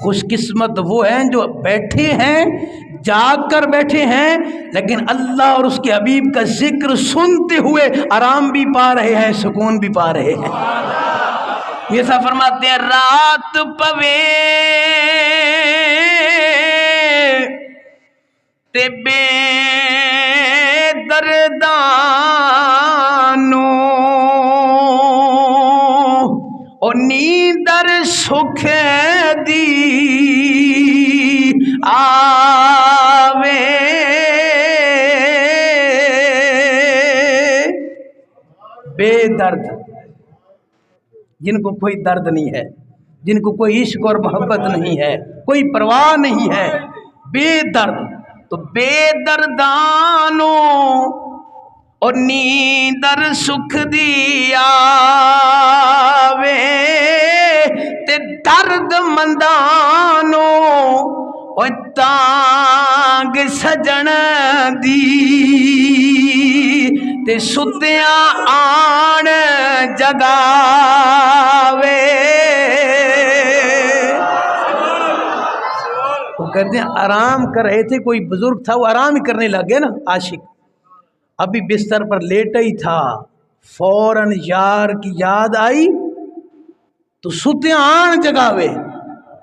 خوش قسمت وہ ہیں جو بیٹھے ہیں، جاگ کر بیٹھے ہیں، لیکن اللہ اور اس کے حبیب کا ذکر سنتے ہوئے آرام بھی پا رہے ہیں، سکون بھی پا رہے ہیں. یہ سب فرماتے ہیں رات پوے تے بے دردانو او نیندر سکھ دی آوے. بے درد، جن کو کوئی درد نہیں ہے، جن کو کوئی عشق اور محبت نہیں ہے، کوئی پرواہ نہیں ہے، بے درد. تو بے دردانو اور نیندر سکھ دیا وے تے درد مندانو اور تانگ سجن دی تے ستیاں آن جگاوے. وہ کہتے ہیں آرام کر رہے تھے، کوئی بزرگ تھا وہ آرام ہی کرنے لگ گیا نا عاشق، ابھی بستر پر لیٹا ہی تھا، فوراً یار کی یاد آئی تو ستیاں آن جگاوے.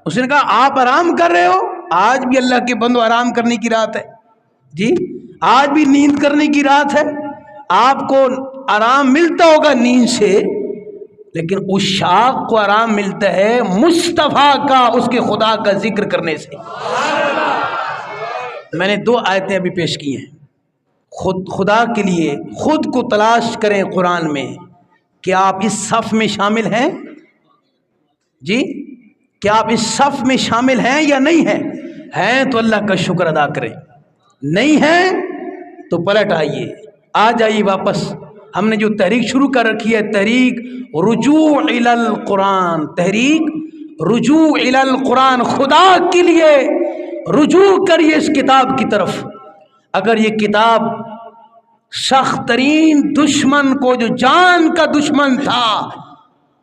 اس نے کہا آپ آرام کر رہے ہو؟ آج بھی اللہ کے بندو آرام کرنے کی رات ہے جی، آج بھی نیند کرنے کی رات ہے. آپ کو آرام ملتا ہوگا نیند سے، لیکن اس شاخ کو آرام ملتا ہے مصطفیٰ کا، اس کے خدا کا ذکر کرنے سے. میں نے 2 آیتیں ابھی پیش کی ہیں. خدا کے لیے خود کو تلاش کریں قرآن میں. کیا آپ اس صف میں شامل ہیں جی؟ کیا آپ اس صف میں شامل ہیں یا نہیں ہیں؟ ہیں تو اللہ کا شکر ادا کریں، نہیں ہیں تو پلٹ آئیے، آ جائیے واپس. ہم نے جو تحریک شروع کر رکھی ہے، تحریک رجوع الی القرآن، تحریک رجوع الی القرآن، خدا کے لیے رجوع کریے اس کتاب کی طرف. اگر یہ کتاب سخت ترین دشمن کو، جو جان کا دشمن تھا،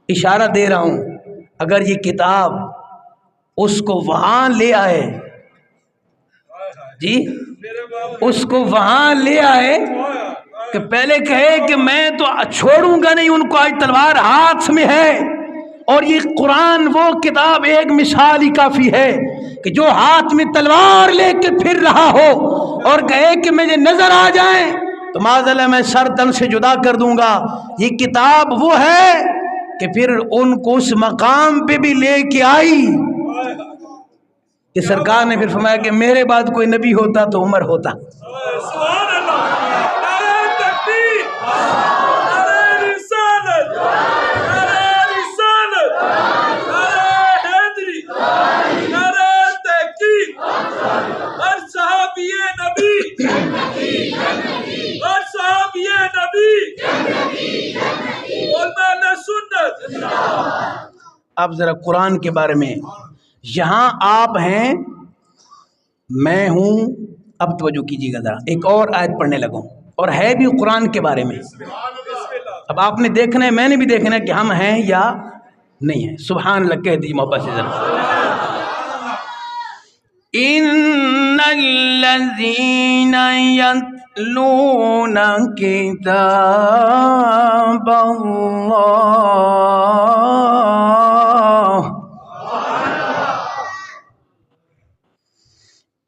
اشارہ دے رہا ہوں، اگر یہ کتاب اس کو وہاں لے آئے جی، اس کو وہاں لے آئے کہ پہلے کہے کہ میں تو چھوڑوں گا نہیں ان کو، آج تلوار ہاتھ میں ہے. اور یہ قرآن وہ کتاب ایک مثال ہی کافی ہے کہ جو ہاتھ میں تلوار لے کے پھر رہا ہو اور کہے کہ مجھے نظر آ جائیں تو معاذاللہ میں سر تن سے جدا کر دوں گا. یہ کتاب وہ ہے کہ پھر ان کو اس مقام پہ بھی لے کے آئی کہ سرکار نے پھر فرمایا کہ میرے بعد کوئی نبی ہوتا تو عمر ہوتا. اب ذرا قرآن کے بارے میں، یہاں آپ ہیں، میں ہوں. اب توجہ کیجیے گا ذرا، ایک اور آیت پڑھنے لگوں اور ہے بھی قرآن کے بارے میں. اب آپ نے دیکھنا ہے، میں نے بھی دیکھنا ہے کہ ہم ہیں یا نہیں ہیں. سبحان اللہ کہہ دیجیے محبت سے ذرا. ان الذین یتلون کتاب اللہ،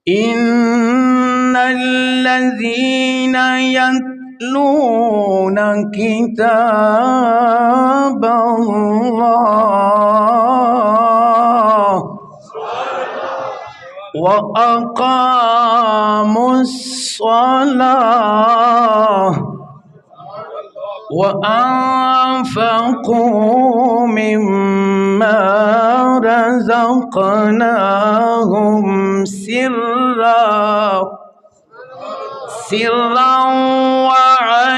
ان الذین یتلون کتاب اللہ وَأَقَامُوا الصَّلَاةَ وَأَنفَقُوا مِمَّا رَزَقْنَاهُمْ سِرًّا وَعَلَانِيَةً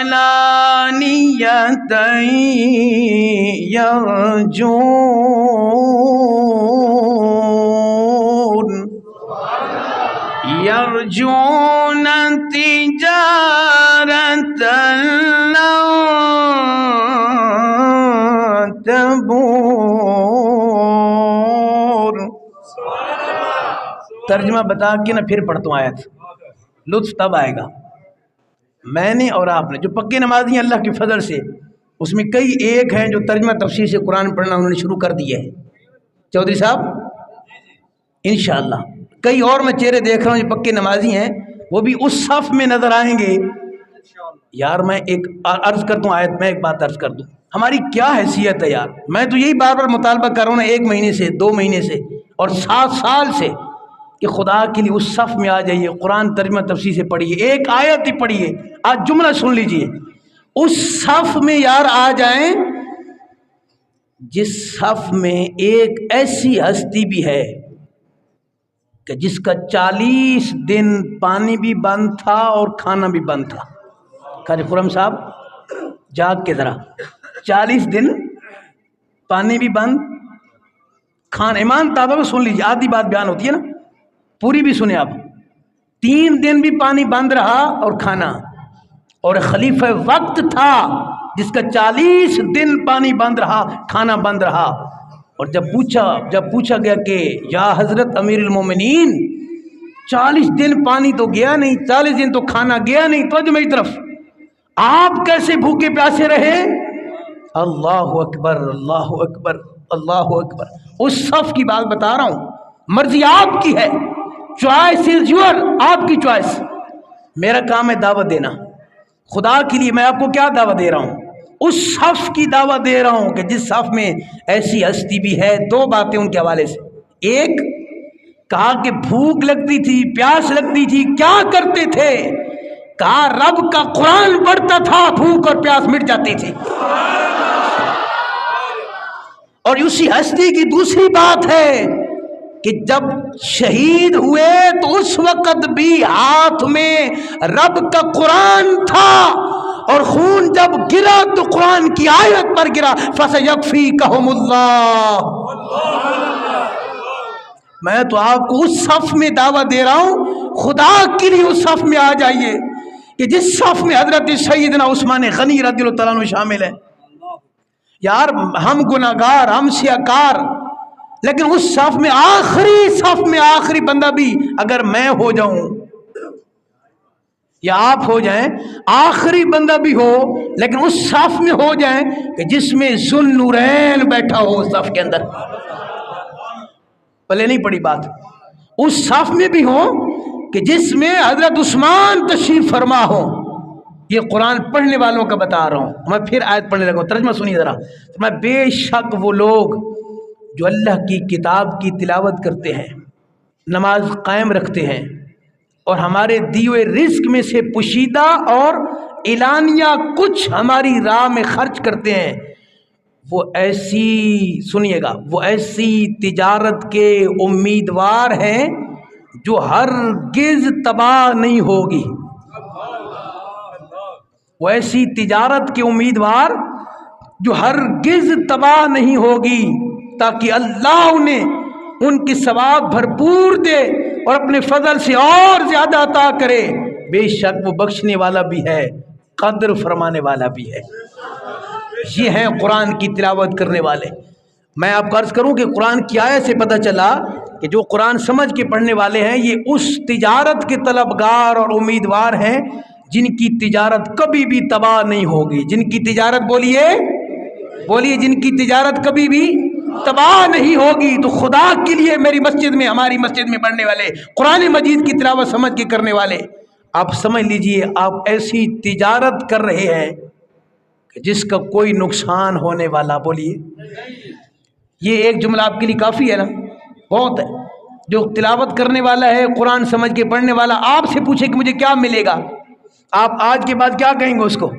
يرجون تجارة لن تبور. ترجمہ بتا کے نہ پھر پڑھتا ہوں آیت، لطف تب آئے گا. میں نے اور آپ نے جو پکے نمازی ہیں اللہ کے فضل سے، اس میں کئی ایک ہیں جو ترجمہ تفسیر سے قرآن پڑھنا انہوں نے شروع کر دیا ہے. چودھری صاحب انشاءاللہ کئی اور میں چہرے دیکھ رہا ہوں جو پکے نمازی ہیں، وہ بھی اس صف میں نظر آئیں گے. یار میں ایک عرض کرتا ہوں آیت، میں ایک بات عرض کر دوں، ہماری کیا حیثیت ہے یار. میں تو یہی بار بار مطالبہ کر رہا ہوں نا، 1 مہینے سے 2 مہینے سے اور 7 سال سے، کہ خدا کے لیے اس صف میں آ جائیے، قرآن ترجمہ تفسیر سے پڑھیے، ایک آیت ہی پڑھیے. آج جملہ سن لیجئے، اس صف میں یار آ جائیں جس صف میں ایک ایسی ہستی بھی ہے کہ جس کا 40 دن پانی بھی بند تھا اور کھانا بھی بند تھا. قاری خرم صاحب جاگ کے ذرا، 40 دن پانی بھی بند، کھانا، ایمان تابع سن لیجیے، آدھی بات بیان ہوتی ہے نا، پوری بھی سنیں آپ. 3 دن بھی پانی بند رہا اور کھانا، اور خلیفہ وقت تھا جس کا 40 دن پانی بند رہا، کھانا بند رہا. اور جب پوچھا گیا کہ یا حضرت امیر المومنین، 40 دن پانی تو گیا نہیں، 40 دن تو کھانا گیا نہیں، تو جو میری طرف آپ کیسے بھوکے پیاسے رہے؟ اللہ اکبر اللہ اکبر اللہ اکبر. اس صف کی بات بتا رہا ہوں، مرضی آپ کی ہے، چوائس از یور، آپ کی چوائس. میرا کام ہے دعوت دینا خدا کے لیے. میں آپ کو کیا دعوت دے رہا ہوں؟ اس صف کی دعوت دے رہا ہوں کہ جس صف میں ایسی ہستی بھی ہے. 2 باتیں ان کے حوالے سے. ایک کہا کہ بھوک لگتی تھی، پیاس لگتی تھی، کیا کرتے تھے؟ کہا رب کا قرآن پڑھتا تھا، بھوک اور پیاس مٹ جاتی تھی. اور اسی ہستی کی دوسری بات ہے کہ جب شہید ہوئے تو اس وقت بھی ہاتھ میں رب کا قرآن تھا، اور خون جب گرا تو قرآن کی آیت پر گرا، فَسَيَكْفِيكَهُمُ اللَّهُ. میں تو آپ کو اس صف میں دعوت دے رہا ہوں، خدا کے لیے اس صف میں آ جائیے کہ جس صف میں حضرت سیدنا عثمان غنی رضی اللہ تعالیٰ عنہ شامل ہے. یار ہم گناہگار، ہم سیاکار، لیکن اس صف میں آخری بندہ بھی اگر میں ہو جاؤں یا آپ ہو جائیں، آخری بندہ بھی ہو، لیکن اس صف میں ہو جائیں کہ جس میں ذوالنورین بیٹھا ہو اس صف کے اندر. پہلے نہیں پڑی بات. اس صف میں بھی ہو کہ جس میں حضرت عثمان تشریف فرما ہو. یہ قرآن پڑھنے والوں کا بتا رہا ہوں. میں پھر آیت پڑھنے لگا ہوں، ترجمہ سنیے ذرا. میں بے شک وہ لوگ جو اللہ کی کتاب کی تلاوت کرتے ہیں، نماز قائم رکھتے ہیں، اور ہمارے دیے رزق میں سے پوشیدہ اور اعلانیہ کچھ ہماری راہ میں خرچ کرتے ہیں، وہ ایسی، سنیے گا، وہ ایسی تجارت کے امیدوار ہیں جو ہرگز تباہ نہیں ہوگی. وہ ایسی تجارت کے امیدوار جو ہرگز تباہ نہیں ہوگی. تاکہ اللہ انہیں ان کی ثواب بھرپور دے اور اپنے فضل سے اور زیادہ عطا کرے۔ بے شک وہ بخشنے والا بھی ہے، قدر فرمانے والا بھی ہے۔ یہ ہیں قرآن کی تلاوت کرنے والے۔ میں آپ کو عرض کروں کہ قرآن کی آیت سے پتہ چلا کہ جو قرآن سمجھ کے پڑھنے والے ہیں یہ اس تجارت کے طلبگار اور امیدوار ہیں جن کی تجارت کبھی بھی تباہ نہیں ہوگی۔ جن کی تجارت بولیے جن کی تجارت کبھی بھی تباہ نہیں ہوگی۔ تو خدا کے لیے میری مسجد میں، ہماری مسجد میں پڑھنے والے، قرآن مجید کی تلاوت سمجھ کے کرنے والے، آپ سمجھ لیجئے آپ ایسی تجارت کر رہے ہیں کہ جس کا کوئی نقصان ہونے والا، بولیے یہ ایک جملہ آپ کے لیے کافی ہے نا؟ بہت ہے۔ جو تلاوت کرنے والا ہے، قرآن سمجھ کے پڑھنے والا، آپ سے پوچھے کہ مجھے کیا ملے گا، آپ آج کے بعد کیا کہیں گے اس کو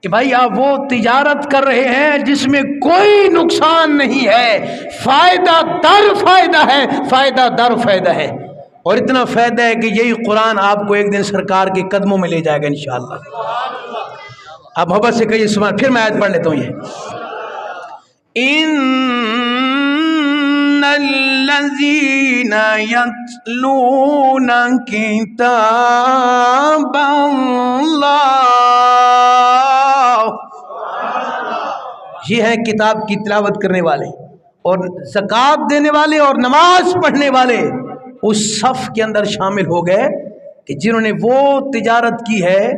کہ بھائی آپ وہ تجارت کر رہے ہیں جس میں کوئی نقصان نہیں ہے، فائدہ در فائدہ ہے، فائدہ در فائدہ ہے، اور اتنا فائدہ ہے کہ یہی قرآن آپ کو ایک دن سرکار کے قدموں میں لے جائے گا انشاءاللہ۔ آپ محبت سے کہیے سبحان۔ پھر میں آیت پڑھ لیتا ہوں یہ ان الذین یتلون کتاب اللہ، یہ ہے کتاب کی تلاوت کرنے والے اور زکوٰۃ دینے والے اور نماز پڑھنے والے اس صف کے اندر شامل ہو گئے کہ جنہوں نے وہ تجارت کی ہے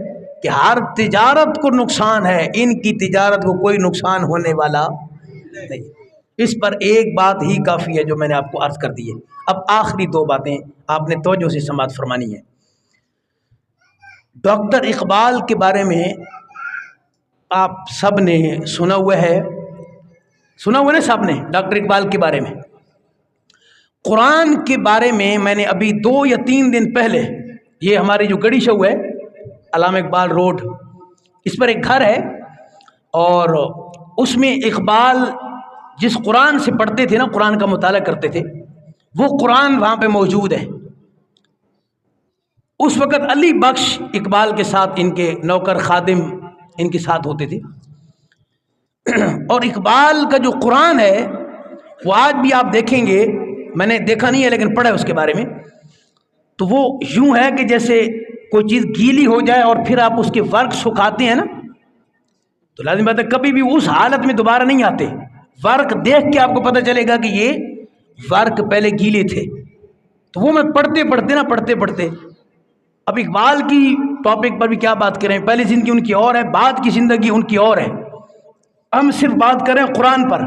کہ ہر تجارت کو نقصان ہے، ان کی تجارت کو کوئی نقصان ہونے والا نہیں۔ اس پر ایک بات ہی کافی ہے جو میں نے آپ کو عرض کر دی ہے۔ اب آخری دو باتیں آپ نے توجہ سے سماعت فرمانی ہے۔ ڈاکٹر اقبال کے بارے میں آپ سب نے سنا ہوا ہے نا سب نے، ڈاکٹر اقبال کے بارے میں۔ قرآن کے بارے میں نے ابھی 2 یا 3 دن پہلے، یہ ہماری جو گڑی شو ہے علامہ اقبال روڈ، اس پر ایک گھر ہے اور اس میں اقبال جس قرآن سے پڑھتے تھے نا، قرآن کا مطالعہ کرتے تھے، وہ قرآن وہاں پہ موجود ہے۔ اس وقت علی بخش اقبال کے ساتھ، ان کے نوکر خادم ان کے ساتھ ہوتے تھے، اور اقبال کا جو قرآن ہے وہ آج بھی آپ دیکھیں گے، میں نے دیکھا نہیں ہے لیکن پڑھا ہے اس کے بارے میں، تو وہ یوں ہے کہ جیسے کوئی چیز گیلی ہو جائے اور پھر آپ اس کے ورق سکھاتے ہیں نا، تو لازم بات ہے کبھی بھی اس حالت میں دوبارہ نہیں آتے۔ ورق دیکھ کے آپ کو پتہ چلے گا کہ یہ ورق پہلے گیلے تھے۔ تو وہ میں پڑھتے اب اقبال کی ٹاپک پر بھی کیا بات کریں، پہلی زندگی ان کی اور ہے، بعد کی زندگی ان کی اور ہے۔ ہم صرف بات کریں قرآن پر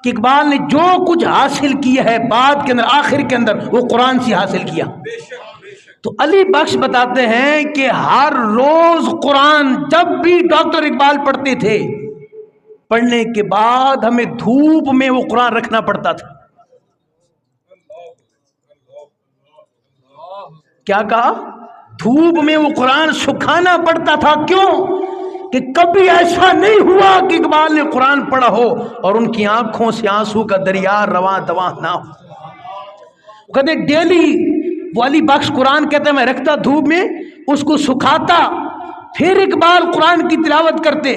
کہ اقبال نے جو کچھ حاصل کیا ہے بعد کے اندر، آخر کے اندر، وہ قرآن سے حاصل کیا۔ تو علی بخش بتاتے ہیں کہ ہر روز قرآن جب بھی ڈاکٹر اقبال پڑھتے تھے، پڑھنے کے بعد ہمیں دھوپ میں وہ قرآن رکھنا پڑتا تھا۔ کیا کہا؟ دھوپ میں وہ قرآن سکھانا پڑتا تھا۔ کیوں؟ کہ کبھی ایسا نہیں ہوا کہ اقبال نے قرآن پڑھا ہو اور ان کی آنکھوں سے آنسو کا دریا رواں دواں نہ ہو۔ کہتے ڈیلی وہ علی بخش قرآن کہتے میں رکھتا دھوپ میں، اس کو سکھاتا، پھر اقبال قرآن کی تلاوت کرتے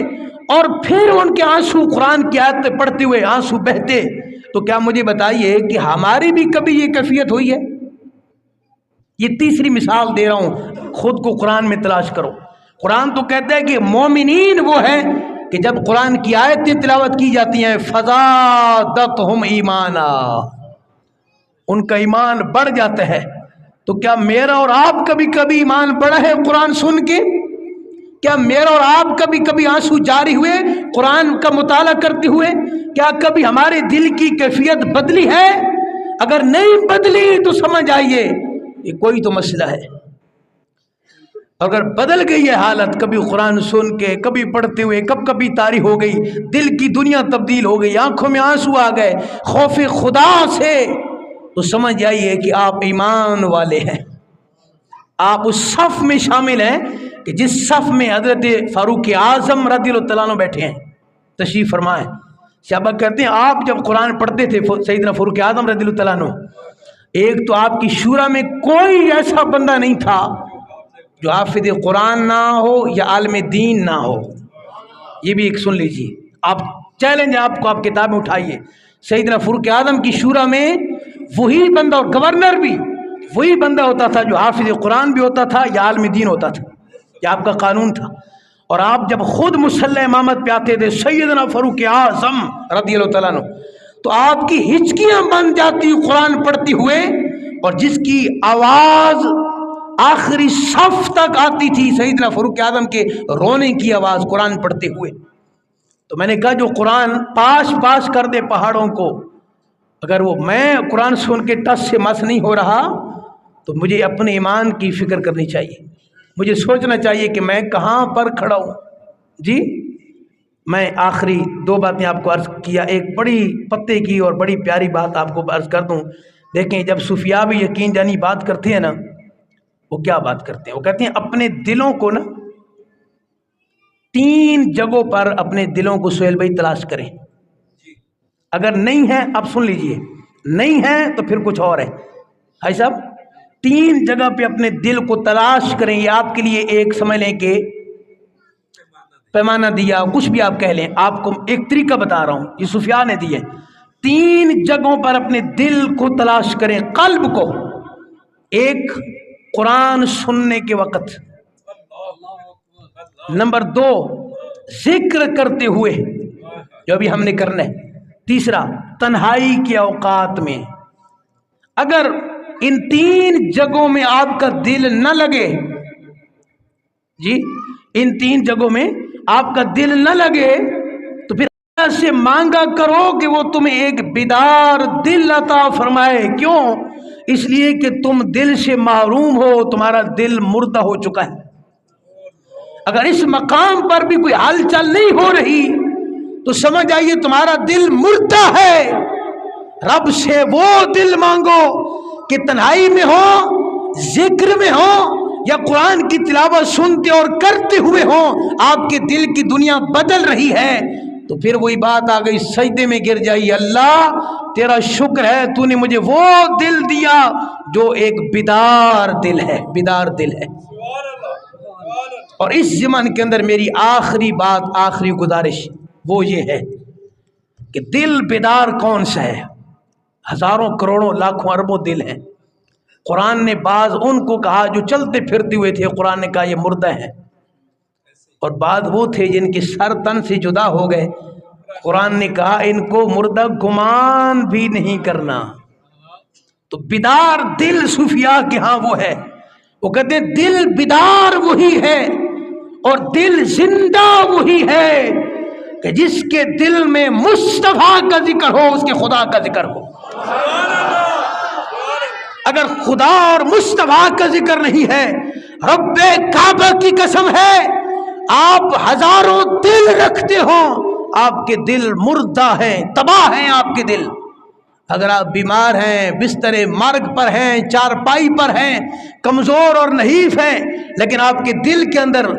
اور پھر ان کے آنسو قرآن کی آیتیں پڑھتے ہوئے آنسو بہتے۔ تو کیا مجھے بتائیے کہ ہماری بھی کبھی یہ کیفیت ہوئی ہے؟ یہ تیسری مثال دے رہا ہوں، خود کو قرآن میں تلاش کرو۔ قرآن تو کہتا ہے کہ مومنین وہ ہیں کہ جب قرآن کی آیتیں تلاوت کی جاتی ہیں فزادتہم ایمانا، ان کا ایمان بڑھ جاتا ہے۔ تو کیا میرا اور آپ کبھی کبھی ایمان بڑھا ہے قرآن سن کے؟ کیا میرا اور آپ کبھی کبھی آنسو جاری ہوئے قرآن کا مطالعہ کرتے ہوئے؟ کیا کبھی ہمارے دل کی کیفیت بدلی ہے؟ اگر نہیں بدلی تو سمجھ آئیے یہ کوئی تو مسئلہ ہے۔ اگر بدل گئی ہے حالت، کبھی قرآن سن کے، کبھی پڑھتے ہوئے، کبھی طاری ہو گئی، دل کی دنیا تبدیل ہو گئی، آنکھوں میں آنسو آ گئے خوف خدا سے، تو سمجھ جائیے کہ آپ ایمان والے ہیں، آپ اس صف میں شامل ہیں کہ جس صف میں حضرت فاروق اعظم رضی اللہ تعالیٰ عنہ بیٹھے ہیں، تشریف فرمائیں۔ صحابہ کہتے ہیں آپ جب قرآن پڑھتے تھے سیدنا فاروق اعظم رضی اللہ تعالیٰ عنہ، ایک تو آپ کی شورا میں کوئی ایسا بندہ نہیں تھا جو حافظ قرآن نہ ہو یا عالم دین نہ ہو۔ یہ بھی ایک سن لیجیے، آپ چیلنج آپ کو، آپ کتابیں اٹھائیے، سیدنا فاروق اعظم کی شورا میں وہی بندہ، اور گورنر بھی وہی بندہ ہوتا تھا جو حافظ قرآن بھی ہوتا تھا یا عالم دین ہوتا تھا. یہ آپ کا قانون تھا. اور آپ جب خود مصلی امامت پہ آتے تھے سیدنا فاروق اعظم رضی اللہ تعالیٰ عنہ، تو آپ کی ہچکیاں بن جاتی قرآن پڑھتے ہوئے، اور جس کی آواز آخری صف تک آتی تھی سیدنا فاروق اعظم کے رونے کی آواز قرآن پڑھتے ہوئے. تو میں نے کہا جو قرآن پاس کر دے پہاڑوں کو، اگر وہ میں قرآن سن کے ٹس سے مس نہیں ہو رہا تو مجھے اپنے ایمان کی فکر کرنی چاہیے. مجھے سوچنا چاہیے کہ میں کہاں پر کھڑا ہوں. جی میں آخری 2 باتیں آپ کو عرض کیا، ایک بڑی پتے کی اور بڑی پیاری بات آپ کو عرض کر دوں. دیکھیں جب صوفیاء بھی یقین جانی بات کرتے ہیں نا، وہ کیا بات کرتے ہیں؟ وہ کہتے ہیں اپنے دلوں کو نا 3 جگہوں پر اپنے دلوں کو سہیل بھائی تلاش کریں. اگر نہیں ہے، اب سن لیجئے، نہیں ہے تو پھر کچھ اور ہے. بھائی صاحب 3 جگہ پہ اپنے دل کو تلاش کریں. یہ آپ کے لیے ایک سمجھ لیں کہ پیمانہ دیا، کچھ بھی آپ کہہ لیں، آپ کو ایک طریقہ بتا رہا ہوں، یہ صوفیاء نے دیے. 3 جگہوں پر اپنے دل کو تلاش کریں. قلب کو، ایک قرآن سننے کے وقت، نمبر 2 ذکر کرتے ہوئے جو بھی ہم نے کرنا ہے، تیسرا تنہائی کے اوقات میں. اگر ان 3 جگہوں میں آپ کا دل نہ لگے، جی ان 3 جگہوں میں آپ کا دل نہ لگے تو پھر اللہ سے مانگا کرو کہ وہ تمہیں ایک بیدار دل عطا فرمائے. کیوں؟ اس لیے کہ تم دل سے محروم ہو، تمہارا دل مردہ ہو چکا ہے. اگر اس مقام پر بھی کوئی ہلچل نہیں ہو رہی تو سمجھ آئیے تمہارا دل مردہ ہے. رب سے وہ دل مانگو کہ تنہائی میں ہو، ذکر میں ہو، یا قرآن کی تلاوت سنتے اور کرتے ہوئے ہو، آپ کے دل کی دنیا بدل رہی ہے تو پھر وہی بات آ گئی، سجدے میں گر جائیے. اللہ تیرا شکر ہے تو نے مجھے وہ دل دیا جو ایک بیدار دل ہے، بیدار دل ہے. اور اس زمان کے اندر میری آخری بات، آخری گزارش وہ یہ ہے کہ دل بیدار کون سا ہے؟ ہزاروں کروڑوں لاکھوں اربوں دل ہیں. قرآن نے بعض ان کو کہا جو چلتے پھرتے ہوئے تھے، قرآن نے کہا یہ مردہ ہیں. اور بعض وہ تھے جن کے سر تن سے جدا ہو گئے، قرآن نے کہا ان کو مردہ گمان بھی نہیں کرنا. تو بیدار دل صوفیاء کے ہاں وہ ہے. وہ کہتے ہیں دل بیدار وہی ہے اور دل زندہ وہی ہے کہ جس کے دل میں مصطفیٰ کا ذکر ہو، اس کے خدا کا ذکر ہو. اگر خدا اور مصطفیٰ کا ذکر نہیں ہے، رب کعبہ کی قسم ہے آپ ہزاروں دل رکھتے ہو، آپ کے دل مردہ ہیں، تباہ ہیں آپ کے دل. اگر آپ بیمار ہیں، بستر مرگ پر ہیں، چارپائی پر ہیں، کمزور اور نحیف ہیں، لیکن آپ کے دل کے اندر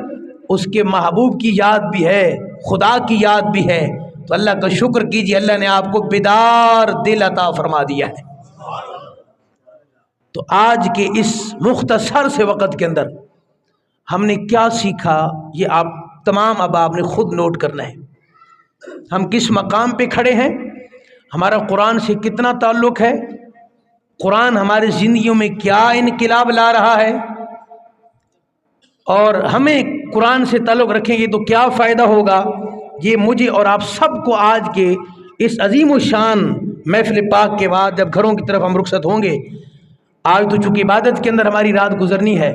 اس کے محبوب کی یاد بھی ہے، خدا کی یاد بھی ہے، تو اللہ کا شکر کیجیے، اللہ نے آپ کو بیدار دل عطا فرما دیا ہے. تو آج کے اس مختصر سے وقت کے اندر ہم نے کیا سیکھا، یہ آپ تمام اب آپ نے خود نوٹ کرنا ہے. ہم کس مقام پہ کھڑے ہیں، ہمارا قرآن سے کتنا تعلق ہے، قرآن ہماری زندگیوں میں کیا انقلاب لا رہا ہے، اور ہمیں قرآن سے تعلق رکھیں گے تو کیا فائدہ ہوگا. یہ مجھے اور آپ سب کو آج کے اس عظیم و شان محفل پاک کے بعد جب گھروں کی طرف ہم رخصت ہوں گے، آج تو چونکہ عبادت کے اندر ہماری رات گزرنی ہے،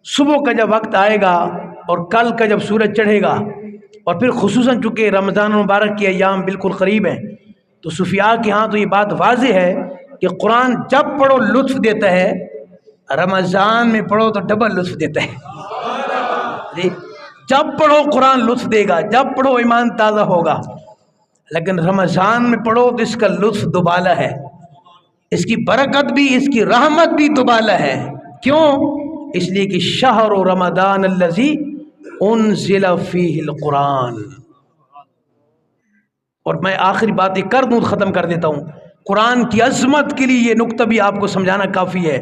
صبح کا جب وقت آئے گا اور کل کا جب سورج چڑھے گا، اور پھر خصوصاً چونکہ رمضان مبارک کے ایام بالکل قریب ہیں، تو صوفیاء کے ہاں تو یہ بات واضح ہے کہ قرآن جب پڑھو لطف دیتا ہے، رمضان میں پڑھو تو ڈبل لطف دیتا ہے. جب پڑھو قرآن لطف دے گا، جب پڑھو ایمان تازہ ہوگا، لیکن رمضان میں پڑھو تو اس کا لطف دوبالا ہے، اس کی برکت بھی، اس کی رحمت بھی دوبالا ہے. کیوں؟ اس لیے کہ شہر رمضان الذی انزل فیہ القرآن. اور میں آخری باتیں کر دوں، ختم کر دیتا ہوں. قرآن کی عظمت کے لیے یہ نقطہ بھی آپ کو سمجھانا کافی ہے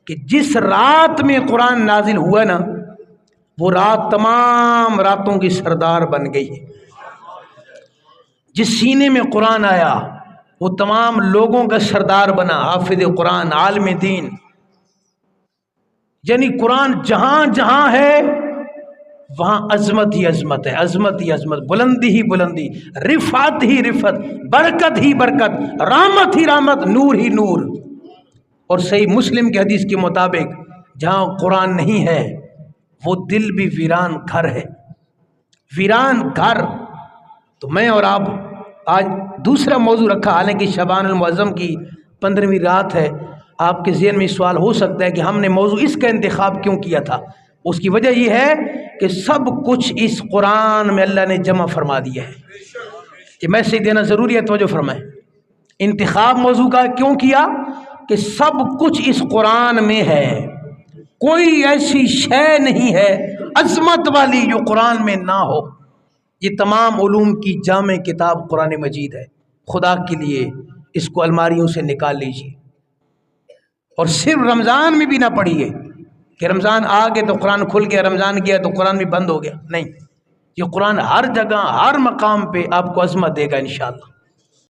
کہ جس رات میں قرآن نازل ہوا نا، وہ رات تمام راتوں کی سردار بن گئی. جس سینے میں قرآن آیا وہ تمام لوگوں کا سردار بنا، حافظ قرآن، عالم دین. یعنی قرآن جہاں جہاں ہے وہاں عظمت ہی عظمت ہے، عظمت ہی عظمت، بلندی ہی بلندی، رفعت ہی رفعت، برکت ہی برکت، رحمت ہی رحمت، نور ہی نور. اور صحیح مسلم کے حدیث کے مطابق جہاں قرآن نہیں ہے وہ دل بھی ویران گھر ہے، ویران گھر. تو میں اور آپ آج دوسرا موضوع رکھا، حالانکہ شعبان المعظم کی 15ویں رات ہے. آپ کے ذہن میں سوال ہو سکتا ہے کہ ہم نے موضوع اس کا انتخاب کیوں کیا تھا. اس کی وجہ یہ ہے کہ سب کچھ اس قرآن میں اللہ نے جمع فرما دیا ہے. یہ میسیج دینا ضروری ہے، توجہ فرمائیں. انتخاب موضوع کا کیوں کیا کہ سب کچھ اس قرآن میں ہے، کوئی ایسی شے نہیں ہے عظمت والی جو قرآن میں نہ ہو. یہ تمام علوم کی جامع کتاب قرآن مجید ہے. خدا کے لیے اس کو الماریوں سے نکال لیجیے، اور صرف رمضان میں بھی نہ پڑھیے کہ رمضان آ گئے تو قرآن کھل گیا، رمضان گیا تو قرآن بھی بند ہو گیا. نہیں، یہ قرآن ہر جگہ ہر مقام پہ آپ کو عظمت دے گا انشاءاللہ.